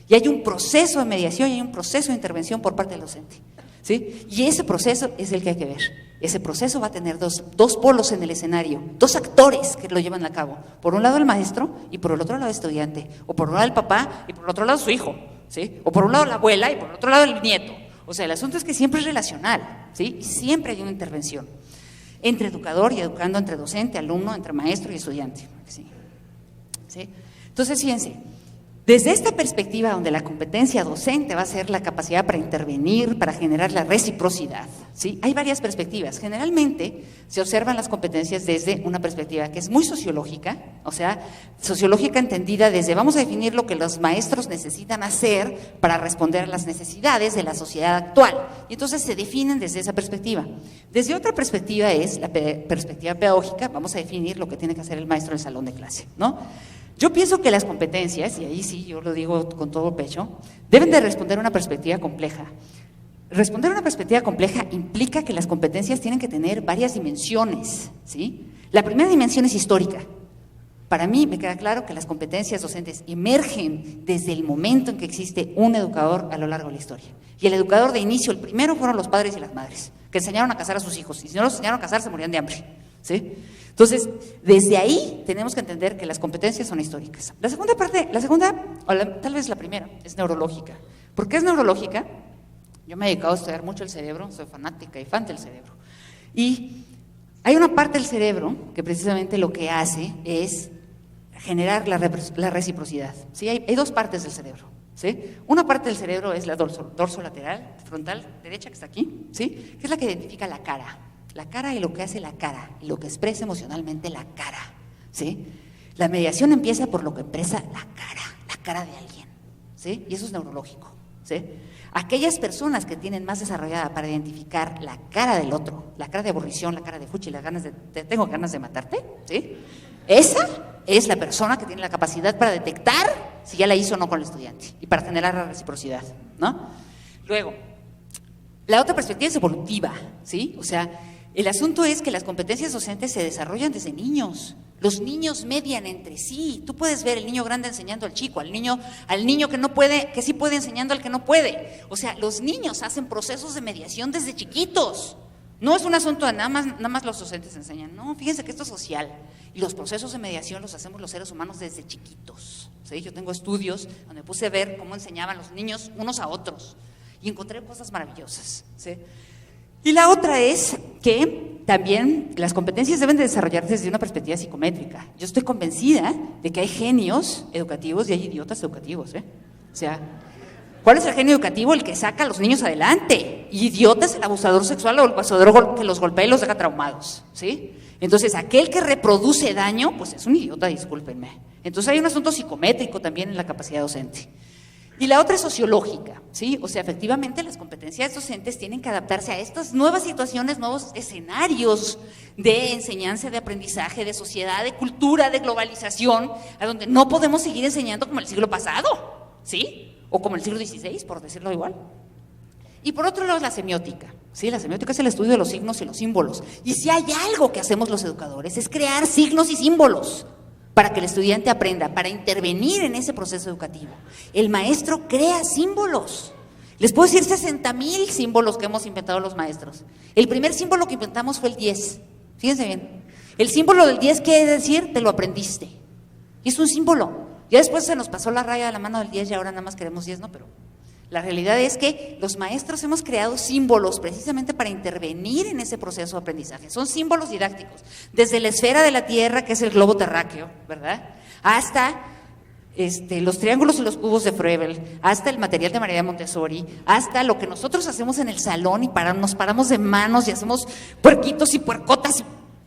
Speaker 2: Y hay un proceso de mediación y hay un proceso de intervención por parte del docente, ¿sí? Y ese proceso es el que hay que ver. Ese proceso va a tener dos polos en el escenario, dos actores que lo llevan a cabo. Por un lado el maestro y por el otro lado el estudiante. O por un lado el papá y por el otro lado su hijo, ¿sí? O por un lado la abuela y por el otro lado el nieto. O sea, el asunto es que siempre es relacional, ¿sí? Y siempre hay una intervención entre educador y educando, entre docente, alumno, entre maestro y estudiante. ¿Sí? ¿Sí? Entonces, fíjense, desde esta perspectiva donde la competencia docente va a ser la capacidad para intervenir, para generar la reciprocidad, ¿sí?, hay varias perspectivas. Generalmente se observan las competencias desde una perspectiva que es muy sociológica, o sea, sociológica entendida desde vamos a definir lo que los maestros necesitan hacer para responder a las necesidades de la sociedad actual. Y entonces se definen desde esa perspectiva. Desde otra perspectiva es la perspectiva pedagógica, vamos a definir lo que tiene que hacer el maestro en el salón de clase, ¿no? Yo pienso que las competencias, y ahí sí yo lo digo con todo pecho, deben de responder a una perspectiva compleja. Responder a una perspectiva compleja implica que las competencias tienen que tener varias dimensiones, ¿sí? La primera dimensión es histórica. Para mí me queda claro que las competencias docentes emergen desde el momento en que existe un educador a lo largo de la historia. Y el educador de inicio, el primero, fueron los padres y las madres, que enseñaron a casar a sus hijos, y si no los enseñaron a casar se morían de hambre, ¿sí? Entonces, desde ahí tenemos que entender que las competencias son históricas. La segunda, tal vez la primera, es neurológica. ¿Por qué es neurológica? Yo me he dedicado a estudiar mucho el cerebro, soy fanática y fan del cerebro. Y hay una parte del cerebro que precisamente lo que hace es generar la reciprocidad, ¿sí? Hay dos partes del cerebro, ¿sí? Una parte del cerebro es la dorsolateral, frontal derecha, que está aquí, ¿sí?, que es la que identifica la cara y lo que hace la cara, y lo que expresa emocionalmente la cara, ¿sí? La mediación empieza por lo que expresa la cara de alguien, ¿sí? Y eso es neurológico, ¿sí? Aquellas personas que tienen más desarrollada para identificar la cara del otro, la cara de aburrición, la cara de fuchi, las ganas tengo ganas de matarte, ¿sí? Esa es la persona que tiene la capacidad para detectar si ya la hizo o no con el estudiante y para generar la reciprocidad, ¿no? Luego, la otra perspectiva es evolutiva, ¿sí? O sea, el asunto es que las competencias docentes se desarrollan desde niños. Los niños median entre sí. Tú puedes ver el niño grande enseñando al chico, al niño que no puede, que sí puede enseñando al que no puede. O sea, los niños hacen procesos de mediación desde chiquitos. No es un asunto de nada más los docentes enseñan. No, fíjense que esto es social. Y los procesos de mediación los hacemos los seres humanos desde chiquitos, ¿sí? Yo tengo estudios donde puse a ver cómo enseñaban los niños unos a otros y encontré cosas maravillosas, ¿sí? Y la otra es que también las competencias deben de desarrollarse desde una perspectiva psicométrica. Yo estoy convencida de que hay genios educativos y hay idiotas educativos, ¿eh? O sea, ¿cuál es el genio educativo? El que saca a los niños adelante. Y idiota es el abusador sexual o el abusador que los golpea y los deja traumados, ¿sí? Entonces, aquel que reproduce daño, pues es un idiota, discúlpenme. Entonces, hay un asunto psicométrico también en la capacidad docente. Y la otra es sociológica, ¿sí? O sea, efectivamente las competencias docentes tienen que adaptarse a estas nuevas situaciones, nuevos escenarios de enseñanza, de aprendizaje, de sociedad, de cultura, de globalización, a donde no podemos seguir enseñando como el siglo pasado, ¿sí? O como el siglo XVI, por decirlo igual. Y por otro lado, la semiótica, ¿sí? La semiótica es el estudio de los signos y los símbolos. Y si hay algo que hacemos los educadores es crear signos y símbolos para que el estudiante aprenda, para intervenir en ese proceso educativo. El maestro crea símbolos. Les puedo decir 60,000 símbolos que hemos inventado los maestros. El primer símbolo que inventamos fue el 10. Fíjense bien. El símbolo del 10 quiere decir, te lo aprendiste. Y es un símbolo. Ya después se nos pasó la raya de la mano del 10 y ahora nada más queremos 10, ¿no? Pero la realidad es que los maestros hemos creado símbolos precisamente para intervenir en ese proceso de aprendizaje. Son símbolos didácticos, desde la esfera de la Tierra, que es el globo terráqueo, ¿verdad? Hasta los triángulos y los cubos de Froebel, hasta el material de María Montessori, hasta lo que nosotros hacemos en el salón y nos paramos de manos y hacemos puerquitos y puercotas y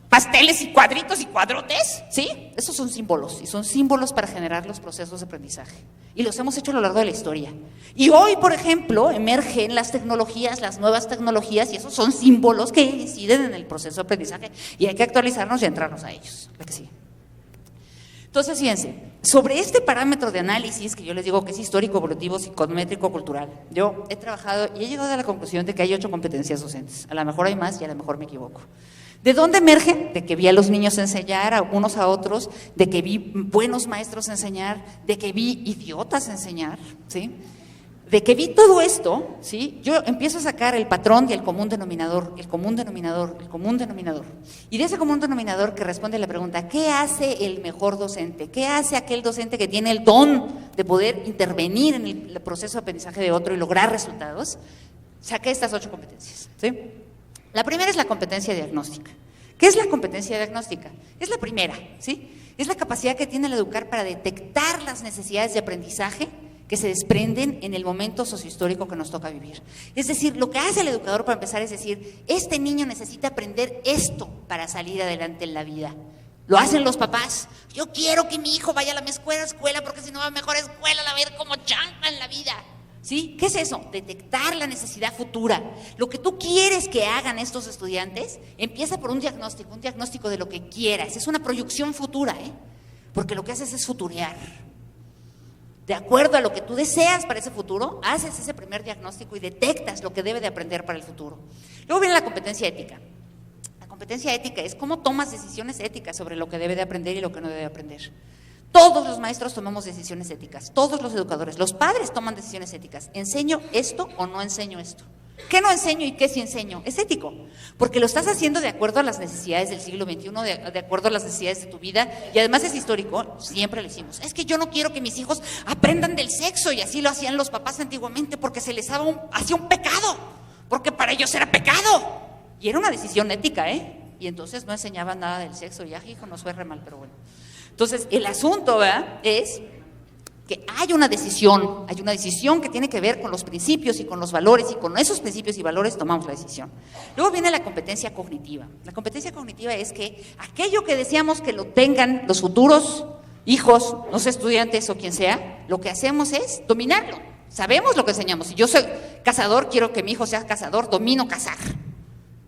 Speaker 2: pasteles y cuadritos y cuadrotes, ¿sí? Esos son símbolos, y son símbolos para generar los procesos de aprendizaje. Y los hemos hecho a lo largo de la historia. Y hoy, por ejemplo, emergen las tecnologías, las nuevas tecnologías, y esos son símbolos que inciden en el proceso de aprendizaje, y hay que actualizarnos y entrarnos a ellos. ¿La que sí? Entonces, fíjense, sobre este parámetro de análisis, que yo les digo que es histórico, evolutivo, psicométrico, cultural, yo he trabajado y he llegado a la conclusión de que hay 8 competencias docentes. A lo mejor hay más y a lo mejor me equivoco. ¿De dónde emergen? De que vi a los niños enseñar a unos a otros, de que vi buenos maestros enseñar, de que vi idiotas enseñar, ¿sí? De que vi todo esto, ¿sí? Yo empiezo a sacar el patrón y el común denominador, el común denominador, el común denominador. Y de ese común denominador que responde a la pregunta, ¿qué hace el mejor docente? ¿Qué hace aquel docente que tiene el don de poder intervenir en el proceso de aprendizaje de otro y lograr resultados? Saqué estas 8 competencias, ¿sí? La primera es la competencia diagnóstica. ¿Qué es la competencia diagnóstica? Es la primera, ¿sí? Es la capacidad que tiene el educar para detectar las necesidades de aprendizaje que se desprenden en el momento sociohistórico que nos toca vivir. Es decir, lo que hace el educador para empezar es decir, este niño necesita aprender esto para salir adelante en la vida. Lo hacen los papás. Yo quiero que mi hijo vaya a la mejor escuela porque si no va a la mejor escuela la va a ver como chanca en la vida. ¿Sí? ¿Qué es eso? Detectar la necesidad futura. Lo que tú quieres que hagan estos estudiantes empieza por un diagnóstico de lo que quieras. Es una proyección futura, porque lo que haces es futurear. De acuerdo a lo que tú deseas para ese futuro, haces ese primer diagnóstico y detectas lo que debe de aprender para el futuro. Luego viene la competencia ética. La competencia ética es cómo tomas decisiones éticas sobre lo que debe de aprender y lo que no debe aprender. Todos los maestros tomamos decisiones éticas, todos los educadores, los padres toman decisiones éticas. ¿Enseño esto o no enseño esto? ¿Qué no enseño y qué sí enseño? Es ético, porque lo estás haciendo de acuerdo a las necesidades del siglo XXI, de acuerdo a las necesidades de tu vida, y además es histórico, siempre lo hicimos. Es que yo no quiero que mis hijos aprendan del sexo, y así lo hacían los papás antiguamente, porque se les hacía un pecado, porque para ellos era pecado. Y era una decisión ética, y entonces no enseñaban nada del sexo, y hijo, nos fue re mal, pero bueno. Entonces, el asunto, ¿verdad?, es que hay una decisión que tiene que ver con los principios y con los valores, y con esos principios y valores tomamos la decisión. Luego viene la competencia cognitiva. La competencia cognitiva es que aquello que deseamos que lo tengan los futuros hijos, los estudiantes o quien sea, lo que hacemos es dominarlo. Sabemos lo que enseñamos. Si yo soy cazador, quiero que mi hijo sea cazador, domino cazar.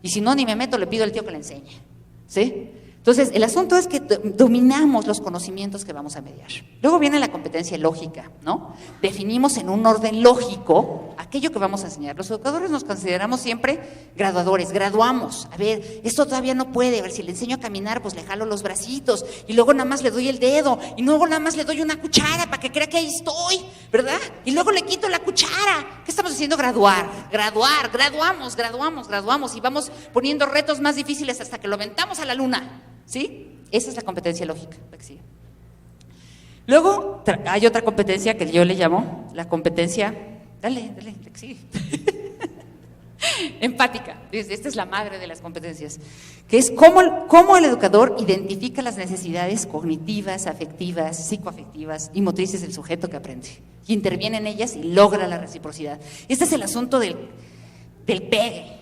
Speaker 2: Y si no, ni me meto, le pido al tío que le enseñe, ¿sí? Entonces, el asunto es que dominamos los conocimientos que vamos a mediar. Luego viene la competencia lógica, ¿no? Definimos en un orden lógico aquello que vamos a enseñar. Los educadores nos consideramos siempre graduadores, graduamos. A ver, esto todavía no puede, a ver, si le enseño a caminar, pues le jalo los bracitos, y luego nada más le doy el dedo, y luego nada más le doy una cuchara para que crea que ahí estoy, ¿verdad? Y luego le quito la cuchara. ¿Qué estamos haciendo? Graduamos, y vamos poniendo retos más difíciles hasta que lo aventamos a la luna. ¿Sí? Esa es la competencia lógica. Luego hay otra competencia que yo le llamo la competencia, empática. Esta es la madre de las competencias, que es cómo el educador identifica las necesidades cognitivas, afectivas, psicoafectivas y motrices del sujeto que aprende, y interviene en ellas y logra la reciprocidad. Este es el asunto del pegue,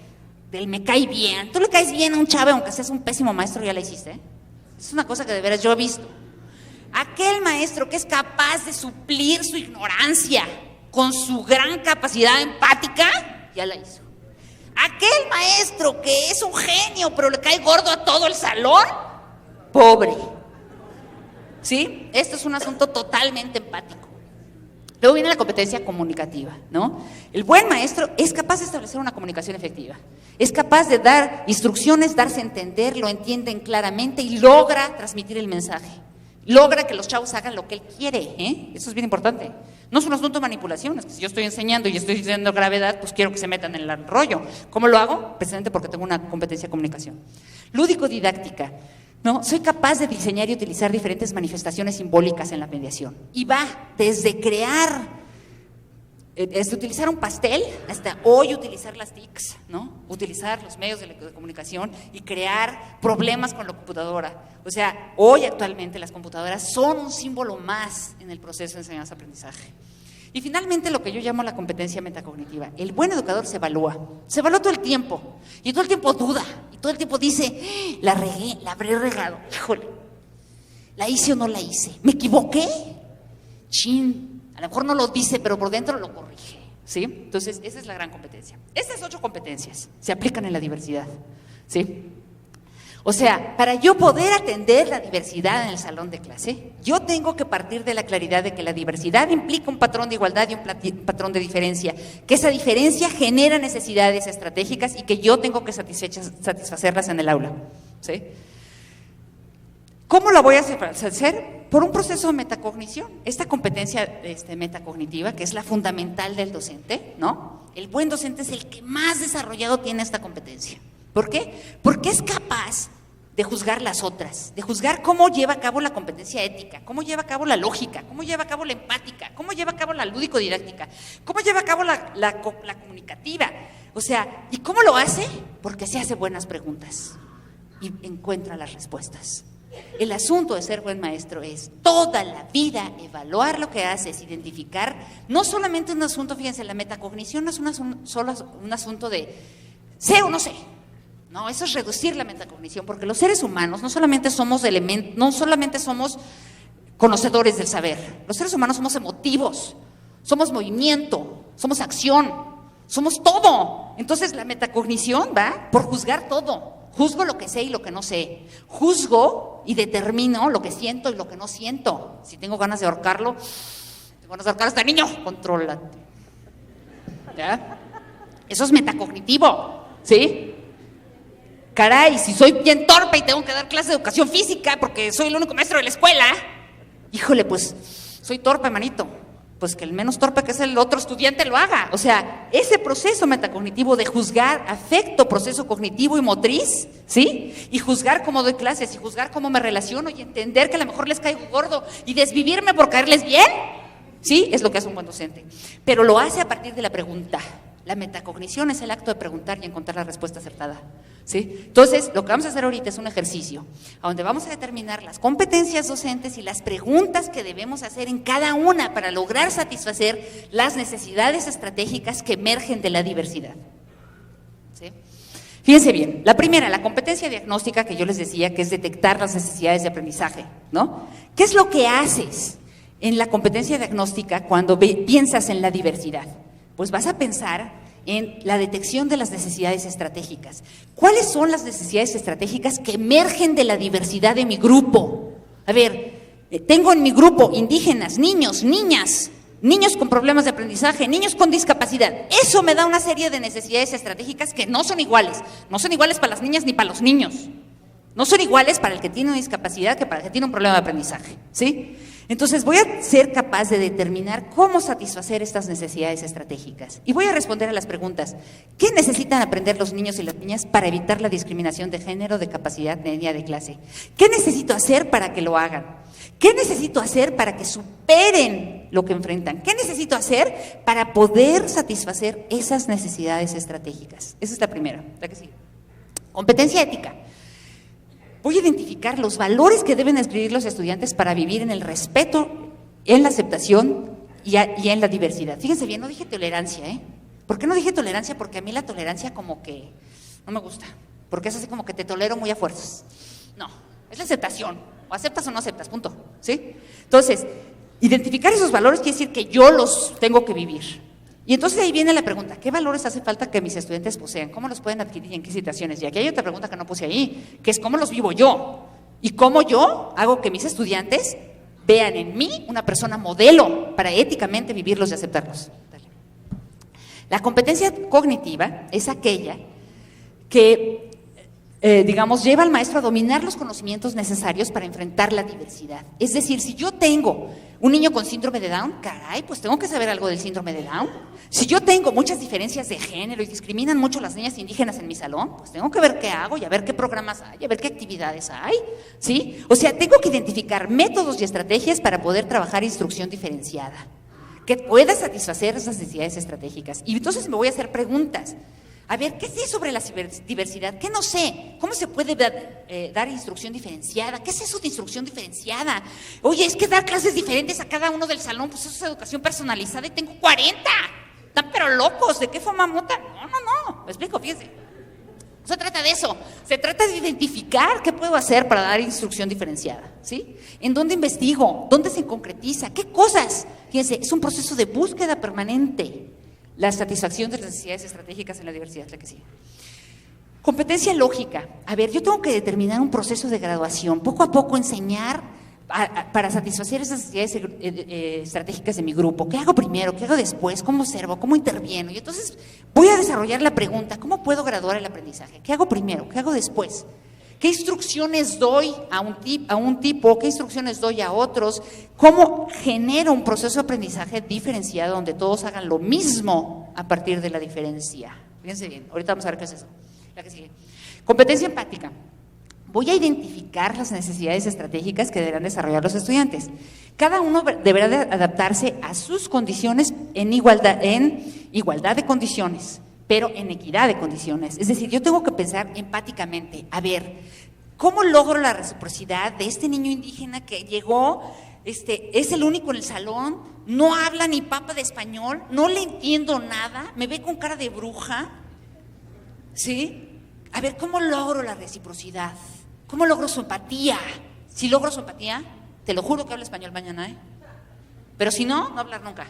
Speaker 2: del me cae bien. Tú le caes bien a un chavo, aunque seas un pésimo maestro, ya la hiciste. Es una cosa que de veras yo he visto. Aquel maestro que es capaz de suplir su ignorancia con su gran capacidad empática, ya la hizo. Aquel maestro que es un genio, pero le cae gordo a todo el salón, pobre. ¿Sí? Esto es un asunto totalmente empático. Luego viene la competencia comunicativa, ¿no? El buen maestro es capaz de establecer una comunicación efectiva. Es capaz de dar instrucciones, darse a entender, lo entienden claramente y logra transmitir el mensaje. Logra que los chavos hagan lo que él quiere, ¿eh? Eso es bien importante. No es un asunto de manipulación, es que si yo estoy enseñando y estoy diciendo gravedad, pues quiero que se metan en el rollo. ¿Cómo lo hago? Precisamente porque tengo una competencia de comunicación. Lúdico-didáctica, ¿no? Soy capaz de diseñar y utilizar diferentes manifestaciones simbólicas en la mediación. Y va desde crear, desde utilizar un pastel, hasta hoy utilizar las TICs, ¿no? Utilizar los medios de comunicación y crear problemas con la computadora. O sea, hoy actualmente las computadoras son un símbolo más en el proceso de enseñanza-aprendizaje. Y finalmente lo que yo llamo la competencia metacognitiva. El buen educador se evalúa todo el tiempo, y todo el tiempo duda, y todo el tiempo dice, la regué, la habré regado, híjole, la hice o no la hice, me equivoqué, chin, a lo mejor no lo dice, pero por dentro lo corrige, ¿sí? Entonces, esa es la gran competencia. Estas 8 competencias se aplican en la diversidad, ¿sí? O sea, para yo poder atender la diversidad en el salón de clase, yo tengo que partir de la claridad de que la diversidad implica un patrón de igualdad y un patrón de diferencia, que esa diferencia genera necesidades estratégicas y que yo tengo que satisfacerlas en el aula, ¿sí? ¿Cómo la voy a hacer? Por un proceso de metacognición. Esta competencia metacognitiva, que es la fundamental del docente, ¿no? El buen docente es el que más desarrollado tiene esta competencia. ¿Por qué? Porque es capaz de juzgar las otras, de juzgar cómo lleva a cabo la competencia ética, cómo lleva a cabo la lógica, cómo lleva a cabo la empática, cómo lleva a cabo la lúdico-didáctica, cómo lleva a cabo la comunicativa. O sea, ¿y cómo lo hace? Porque se hace buenas preguntas y encuentra las respuestas. El asunto de ser buen maestro es toda la vida evaluar lo que haces, identificar, no solamente un asunto, fíjense, la metacognición no es solo un asunto de sé o no sé. No, eso es reducir la metacognición, porque los seres humanos no solamente somos conocedores del saber, los seres humanos somos emotivos, somos movimiento, somos acción, somos todo. Entonces la metacognición va por juzgar todo. Juzgo lo que sé y lo que no sé. Juzgo y determino lo que siento y lo que no siento. Si tengo ganas de ahorcarlo, tengo ganas de ahorcar a este niño, contrólate. ¿Ya? Eso es metacognitivo, ¿sí? Caray, si soy bien torpe y tengo que dar clase de educación física porque soy el único maestro de la escuela, híjole, pues soy torpe, manito. Pues que el menos torpe que es el otro estudiante lo haga. O sea, ese proceso metacognitivo de juzgar afecto, proceso cognitivo y motriz, ¿sí? Y juzgar cómo doy clases, y juzgar cómo me relaciono, y entender que a lo mejor les caigo gordo, y desvivirme por caerles bien, ¿sí? Es lo que hace un buen docente. Pero lo hace a partir de la pregunta. La metacognición es el acto de preguntar y encontrar la respuesta acertada, ¿sí? Entonces, lo que vamos a hacer ahorita es un ejercicio a donde vamos a determinar las competencias docentes y las preguntas que debemos hacer en cada una para lograr satisfacer las necesidades estratégicas que emergen de la diversidad, ¿sí? Fíjense bien, la primera, la competencia diagnóstica, que yo les decía que es detectar las necesidades de aprendizaje, ¿no? ¿Qué es lo que haces en la competencia diagnóstica cuando piensas en la diversidad? Pues vas a pensar en la detección de las necesidades estratégicas. ¿Cuáles son las necesidades estratégicas que emergen de la diversidad de mi grupo? A ver, tengo en mi grupo indígenas, niños, niñas, niños con problemas de aprendizaje, niños con discapacidad. Eso me da una serie de necesidades estratégicas que no son iguales. No son iguales para las niñas ni para los niños. No son iguales para el que tiene una discapacidad que para el que tiene un problema de aprendizaje, ¿sí? Entonces voy a ser capaz de determinar cómo satisfacer estas necesidades estratégicas. Y voy a responder a las preguntas: ¿qué necesitan aprender los niños y las niñas para evitar la discriminación de género, de capacidad, de etnia, de clase? ¿Qué necesito hacer para que lo hagan? ¿Qué necesito hacer para que superen lo que enfrentan? ¿Qué necesito hacer para poder satisfacer esas necesidades estratégicas? Esa es la primera, la que sigue. Competencia ética. Voy a identificar los valores que deben adquirir los estudiantes para vivir en el respeto, en la aceptación y en la diversidad. Fíjense bien, no dije tolerancia, ¿eh? ¿Por qué no dije tolerancia? Porque a mí la tolerancia como que no me gusta, porque es así como que te tolero muy a fuerzas. No, es la aceptación, o aceptas o no aceptas, punto, ¿sí? Entonces, Identificar esos valores quiere decir que yo los tengo que vivir. Y entonces ahí viene la pregunta, ¿qué valores hace falta que mis estudiantes posean? ¿Cómo los pueden adquirir y en qué situaciones? Y aquí hay otra pregunta que no puse ahí, que es ¿cómo los vivo yo? Y cómo yo hago que mis estudiantes vean en mí una persona modelo para éticamente vivirlos y aceptarlos. Dale. La competencia cognitiva es aquella que, digamos, lleva al maestro a dominar los conocimientos necesarios para enfrentar la diversidad. Es decir, si yo tengo un niño con síndrome de Down, caray, pues tengo que saber algo del síndrome de Down. Si yo tengo muchas diferencias de género y discriminan mucho las niñas indígenas en mi salón, pues tengo que ver qué hago y a ver qué programas hay, a ver qué actividades hay, ¿sí? O sea, tengo que identificar métodos y estrategias para poder trabajar instrucción diferenciada, que pueda satisfacer esas necesidades estratégicas. Y entonces me voy a hacer preguntas. A ver, ¿qué sé sobre la diversidad? ¿Qué no sé? ¿Cómo se puede dar instrucción diferenciada? ¿Qué es eso de instrucción diferenciada? Oye, es que dar clases diferentes a cada uno del salón, pues eso es educación personalizada y tengo 40. Están pero locos, ¿de qué forma montan? No. Me explico, fíjense. No se trata de eso. Se trata de identificar qué puedo hacer para dar instrucción diferenciada, ¿sí? ¿En dónde investigo? ¿Dónde se concretiza? ¿Qué cosas? Fíjense, es un proceso de búsqueda permanente. La satisfacción de las necesidades estratégicas en la diversidad, la que sigue. Competencia lógica. A ver, yo tengo que determinar un proceso de graduación, poco a poco enseñar para satisfacer esas necesidades estratégicas de mi grupo. ¿Qué hago primero? ¿Qué hago después? ¿Cómo observo? ¿Cómo intervieno? Y entonces voy a desarrollar la pregunta, ¿cómo puedo graduar el aprendizaje? ¿Qué hago primero? ¿Qué hago después? ¿Qué instrucciones doy a un tipo? ¿Qué instrucciones doy a otros? ¿Cómo genero un proceso de aprendizaje diferenciado donde todos hagan lo mismo a partir de la diferencia? Fíjense bien, ahorita vamos a ver qué es eso. La que sigue. Competencia empática. Voy a identificar las necesidades estratégicas que deberán desarrollar los estudiantes. Cada uno deberá de adaptarse a sus condiciones en igualdad de condiciones, pero en equidad de condiciones. Es decir, yo tengo que pensar empáticamente, a ver, ¿cómo logro la reciprocidad de este niño indígena que llegó, es el único en el salón, no habla ni papa de español, no le entiendo nada, me ve con cara de bruja, ¿sí? A ver, ¿cómo logro la reciprocidad? ¿Cómo logro su empatía? Si logro su empatía, te lo juro que hablo español mañana, ¿eh? Pero si no, no hablar nunca.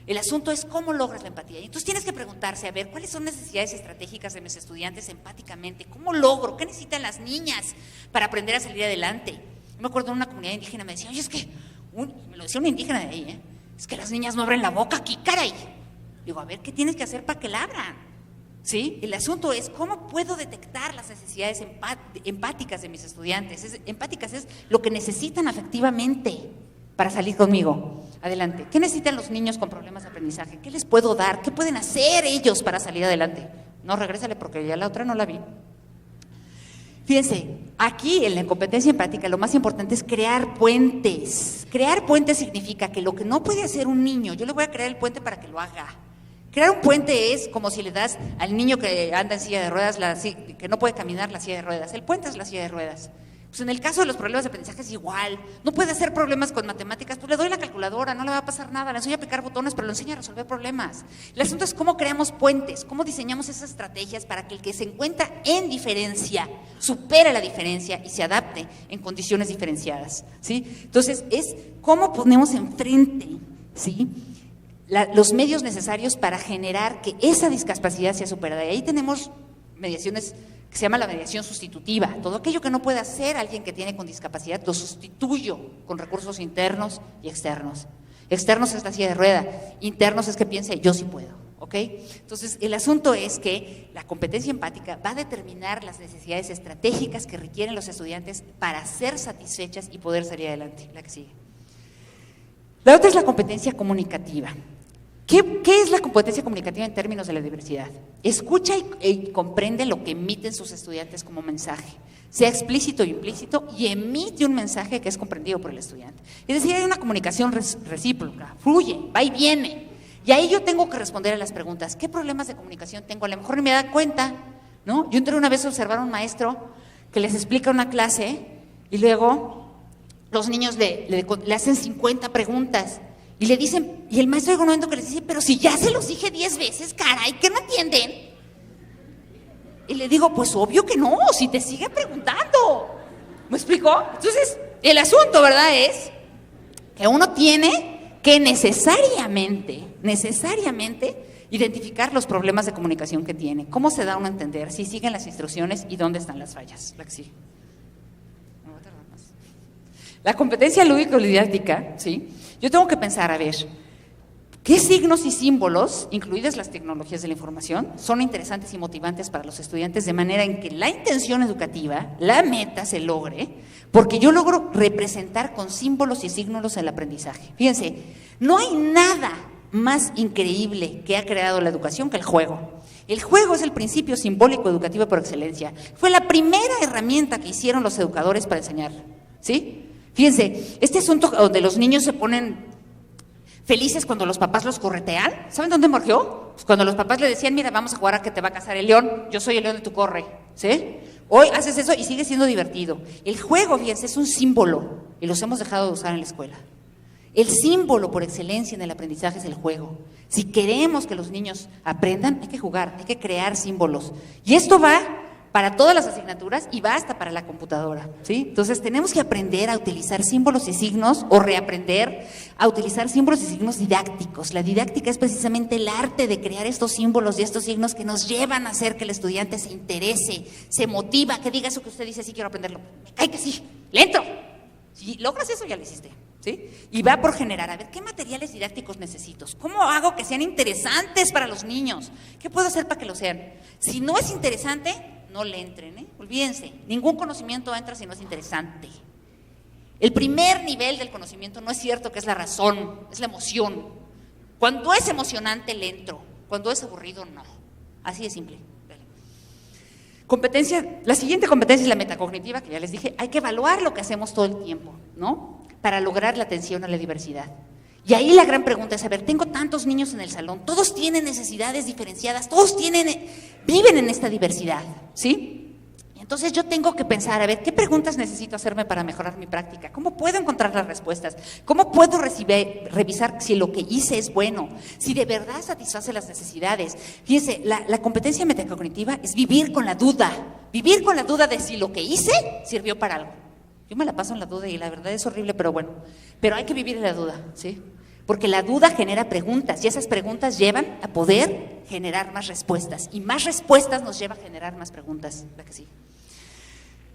Speaker 2: El asunto es cómo logras la empatía. Y entonces tienes que preguntarse, a ver, ¿cuáles son las necesidades estratégicas de mis estudiantes empáticamente? ¿Cómo logro? ¿Qué necesitan las niñas para aprender a salir adelante? Yo me acuerdo de una comunidad indígena, me decía, oye, es que, me lo decía una indígena de ahí, es que las niñas no abren la boca aquí, caray. Digo, a ver, ¿qué tienes que hacer para que la abran? ¿Sí? El asunto es, ¿cómo puedo detectar las necesidades empáticas de mis estudiantes? Empáticas es lo que necesitan afectivamente para salir conmigo. Adelante. ¿Qué necesitan los niños con problemas de aprendizaje? ¿Qué les puedo dar? ¿Qué pueden hacer ellos para salir adelante? No, regrésale porque ya la otra no la vi. Fíjense, aquí en la competencia empática lo más importante es crear puentes. Crear puentes significa que lo que no puede hacer un niño, yo le voy a crear el puente para que lo haga. Crear un puente es como si le das al niño que anda en silla de ruedas, que no puede caminar, la silla de ruedas. El puente es la silla de ruedas. Pues en el caso de los problemas de aprendizaje es igual. No puede hacer problemas con matemáticas, pues le doy la calculadora, no le va a pasar nada, le enseño a picar botones, pero le enseño a resolver problemas. El asunto es cómo creamos puentes, cómo diseñamos esas estrategias para que el que se encuentra en diferencia supere la diferencia y se adapte en condiciones diferenciadas, ¿sí? Entonces, es cómo ponemos enfrente, ¿sí?, los medios necesarios para generar que esa discapacidad sea superada. Y ahí tenemos mediaciones que se llama la mediación sustitutiva. Todo aquello que no puede hacer alguien que tiene con discapacidad, lo sustituyo con recursos internos y externos. Externos es la silla de rueda, internos es que piense, yo sí puedo, ¿ok? Entonces, el asunto es que la competencia empática va a determinar las necesidades estratégicas que requieren los estudiantes para ser satisfechas y poder salir adelante. La que sigue. La otra es la competencia comunicativa. ¿Qué es la competencia comunicativa en términos de la diversidad? Escucha y comprende lo que emiten sus estudiantes como mensaje, sea explícito o implícito, y emite un mensaje que es comprendido por el estudiante. Es decir, hay una comunicación recíproca, fluye, va y viene. Y ahí yo tengo que responder a las preguntas. ¿Qué problemas de comunicación tengo? A lo mejor ni me da cuenta, ¿no? Yo entré una vez a observar a un maestro que les explica una clase y luego los niños le hacen 50 preguntas. Y le dicen, y el maestro llega un momento que les dice, pero si ya se los dije 10 veces, caray, ¿qué no entienden? Y le digo, pues obvio que no, si te sigue preguntando. ¿Me explicó? Entonces, el asunto, ¿verdad?, es que uno tiene que necesariamente identificar los problemas de comunicación que tiene, cómo se da uno a entender, si siguen las instrucciones y dónde están las fallas. La que sigue. No va a tardar más. La competencia lúdico-didáctica, ¿sí? Yo tengo que pensar, a ver, ¿qué signos y símbolos, incluidas las tecnologías de la información, son interesantes y motivantes para los estudiantes de manera en que la intención educativa, la meta, se logre? Porque yo logro representar con símbolos y signos el aprendizaje. Fíjense, no hay nada más increíble que ha creado la educación que el juego. El juego es el principio simbólico educativo por excelencia. Fue la primera herramienta que hicieron los educadores para enseñar, ¿sí? Fíjense, este asunto donde los niños se ponen felices cuando los papás los corretean, ¿saben dónde emergió? Pues cuando los papás le decían, mira, vamos a jugar a que te va a cazar el león, yo soy el león de tu corre, ¿sí? Hoy haces eso y sigue siendo divertido. El juego, fíjense, es un símbolo y los hemos dejado de usar en la escuela. El símbolo por excelencia en el aprendizaje es el juego. Si queremos que los niños aprendan, hay que jugar, hay que crear símbolos. Y esto va para todas las asignaturas y va hasta para la computadora, ¿sí? Entonces tenemos que aprender a utilizar símbolos y signos o reaprender a utilizar símbolos y signos didácticos. La didáctica es precisamente el arte de crear estos símbolos y estos signos que nos llevan a hacer que el estudiante se interese, se motiva, que diga eso que usted dice, sí quiero aprenderlo. Me cae que sí, le entro. Si logras eso, ya lo hiciste, ¿sí? Y va por generar, a ver, ¿qué materiales didácticos necesito? ¿Cómo hago que sean interesantes para los niños? ¿Qué puedo hacer para que lo sean? Si no es interesante, no le entren, ¿eh? Olvídense, ningún conocimiento entra si no es interesante. El primer nivel del conocimiento no es cierto que es la razón, es la emoción. Cuando es emocionante, le entro. Cuando es aburrido, no. Así de simple. Competencia, la siguiente competencia es la metacognitiva, que ya les dije, hay que evaluar lo que hacemos todo el tiempo, ¿no? Para lograr la atención a la diversidad. Y ahí la gran pregunta es, a ver, tengo tantos niños en el salón, todos tienen necesidades diferenciadas, todos viven en esta diversidad, ¿sí? Entonces yo tengo que pensar, a ver, ¿qué preguntas necesito hacerme para mejorar mi práctica? ¿Cómo puedo encontrar las respuestas? ¿Cómo puedo revisar si lo que hice es bueno? Si de verdad satisface las necesidades. Fíjense, la competencia metacognitiva es vivir con la duda de si lo que hice sirvió para algo. Yo me la paso en la duda y la verdad es horrible, pero bueno. Pero hay que vivir en la duda, ¿sí? Porque la duda genera preguntas y esas preguntas llevan a poder generar más respuestas. Y más respuestas nos lleva a generar más preguntas. ¿Verdad que sí?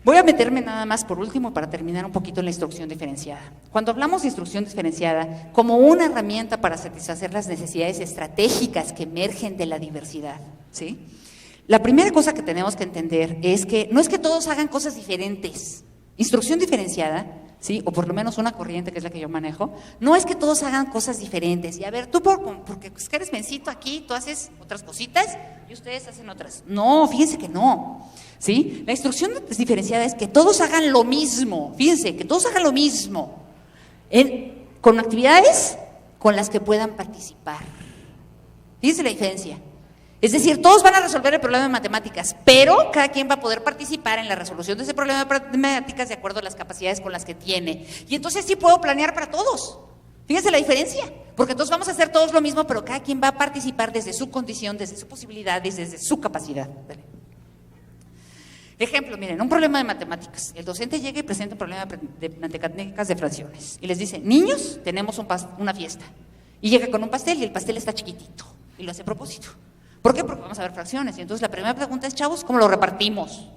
Speaker 2: Voy a meterme nada más por último para terminar un poquito en la instrucción diferenciada. Cuando hablamos de instrucción diferenciada como una herramienta para satisfacer las necesidades estratégicas que emergen de la diversidad, ¿sí? La primera cosa que tenemos que entender es que no es que todos hagan cosas diferentes. Instrucción diferenciada, ¿sí? O por lo menos una corriente que es la que yo manejo, no es que todos hagan cosas diferentes. Y a ver, tú porque eres mencito aquí, tú haces otras cositas y ustedes hacen otras. No, fíjense que no, ¿sí? La instrucción diferenciada es que todos hagan lo mismo. Fíjense, que todos hagan lo mismo con actividades con las que puedan participar. Fíjense la diferencia. Es decir, todos van a resolver el problema de matemáticas, pero cada quien va a poder participar en la resolución de ese problema de matemáticas de acuerdo a las capacidades con las que tiene. Y entonces sí puedo planear para todos. Fíjense la diferencia, porque entonces vamos a hacer todos lo mismo, pero cada quien va a participar desde su condición, desde su posibilidad, desde su capacidad. Ejemplo, miren, un problema de matemáticas. El docente llega y presenta un problema de matemáticas de fracciones. Y les dice, niños, tenemos una fiesta. Y llega con un pastel y el pastel está chiquitito. Y lo hace a propósito. ¿Por qué? Porque vamos a ver fracciones. Y entonces la primera pregunta es, chavos, ¿cómo lo repartimos?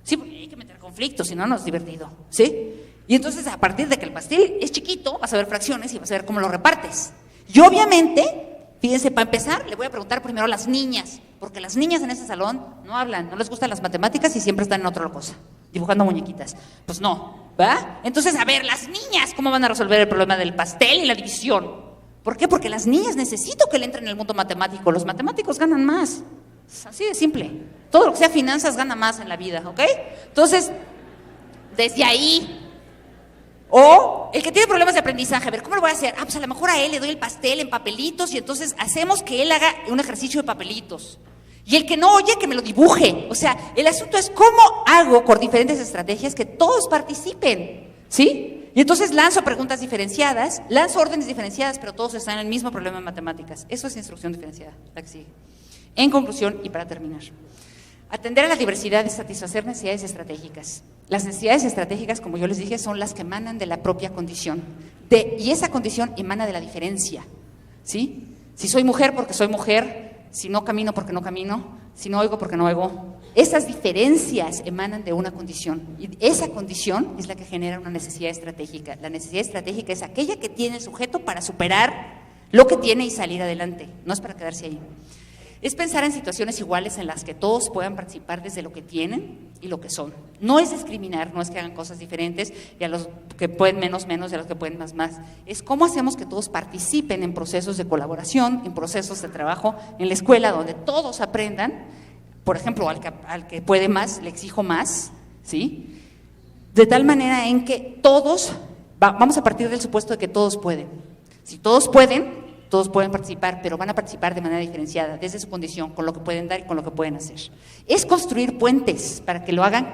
Speaker 2: Sí, porque hay que meter conflictos, si no, no es divertido, ¿sí? Y entonces, a partir de que el pastel es chiquito, vas a ver fracciones y vas a ver cómo lo repartes. Y obviamente, fíjense, para empezar, le voy a preguntar primero a las niñas, porque las niñas en ese salón no hablan, no les gustan las matemáticas y siempre están en otra cosa, dibujando muñequitas. Pues no, ¿va? Entonces, a ver, las niñas, ¿cómo van a resolver el problema del pastel y la división? ¿Por qué? Porque las niñas necesito que le entren en el mundo matemático. Los matemáticos ganan más. Es así de simple. Todo lo que sea finanzas gana más en la vida, ¿ok? Entonces, desde ahí. O el que tiene problemas de aprendizaje, a ver, ¿cómo lo voy a hacer? Ah, pues a lo mejor a él le doy el pastel en papelitos y entonces hacemos que él haga un ejercicio de papelitos. Y el que no oye, que me lo dibuje. O sea, el asunto es cómo hago con diferentes estrategias que todos participen, ¿sí? Y entonces lanzo preguntas diferenciadas, lanzo órdenes diferenciadas, pero todos están en el mismo problema de matemáticas. Eso es instrucción diferenciada, la que sigue. En conclusión, y para terminar, atender a la diversidad es satisfacer necesidades estratégicas. Las necesidades estratégicas, como yo les dije, son las que emanan de la propia condición y esa condición emana de la diferencia, ¿sí? Si soy mujer porque soy mujer, si no camino porque no camino, si no oigo porque no oigo. Esas diferencias emanan de una condición y esa condición es la que genera una necesidad estratégica. La necesidad estratégica es aquella que tiene el sujeto para superar lo que tiene y salir adelante, no es para quedarse ahí. Es pensar en situaciones iguales en las que todos puedan participar desde lo que tienen y lo que son. No es discriminar, no es que hagan cosas diferentes y a los que pueden menos, menos y a los que pueden más, más. Es cómo hacemos que todos participen en procesos de colaboración, en procesos de trabajo, en la escuela donde todos aprendan. Por ejemplo, al que puede más, le exijo más, ¿sí? De tal manera en que todos, vamos a partir del supuesto de que todos pueden. Si todos pueden participar, pero van a participar de manera diferenciada, desde su condición, con lo que pueden dar y con lo que pueden hacer. Es construir puentes para que lo hagan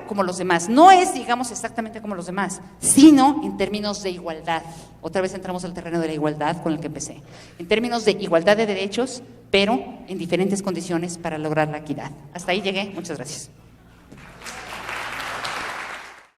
Speaker 2: como los demás. No es, digamos, exactamente como los demás, sino en términos de igualdad. Otra vez entramos al terreno de la igualdad con el que empecé. En términos de igualdad de derechos, pero en diferentes condiciones para lograr la equidad. Hasta ahí llegué. Muchas gracias.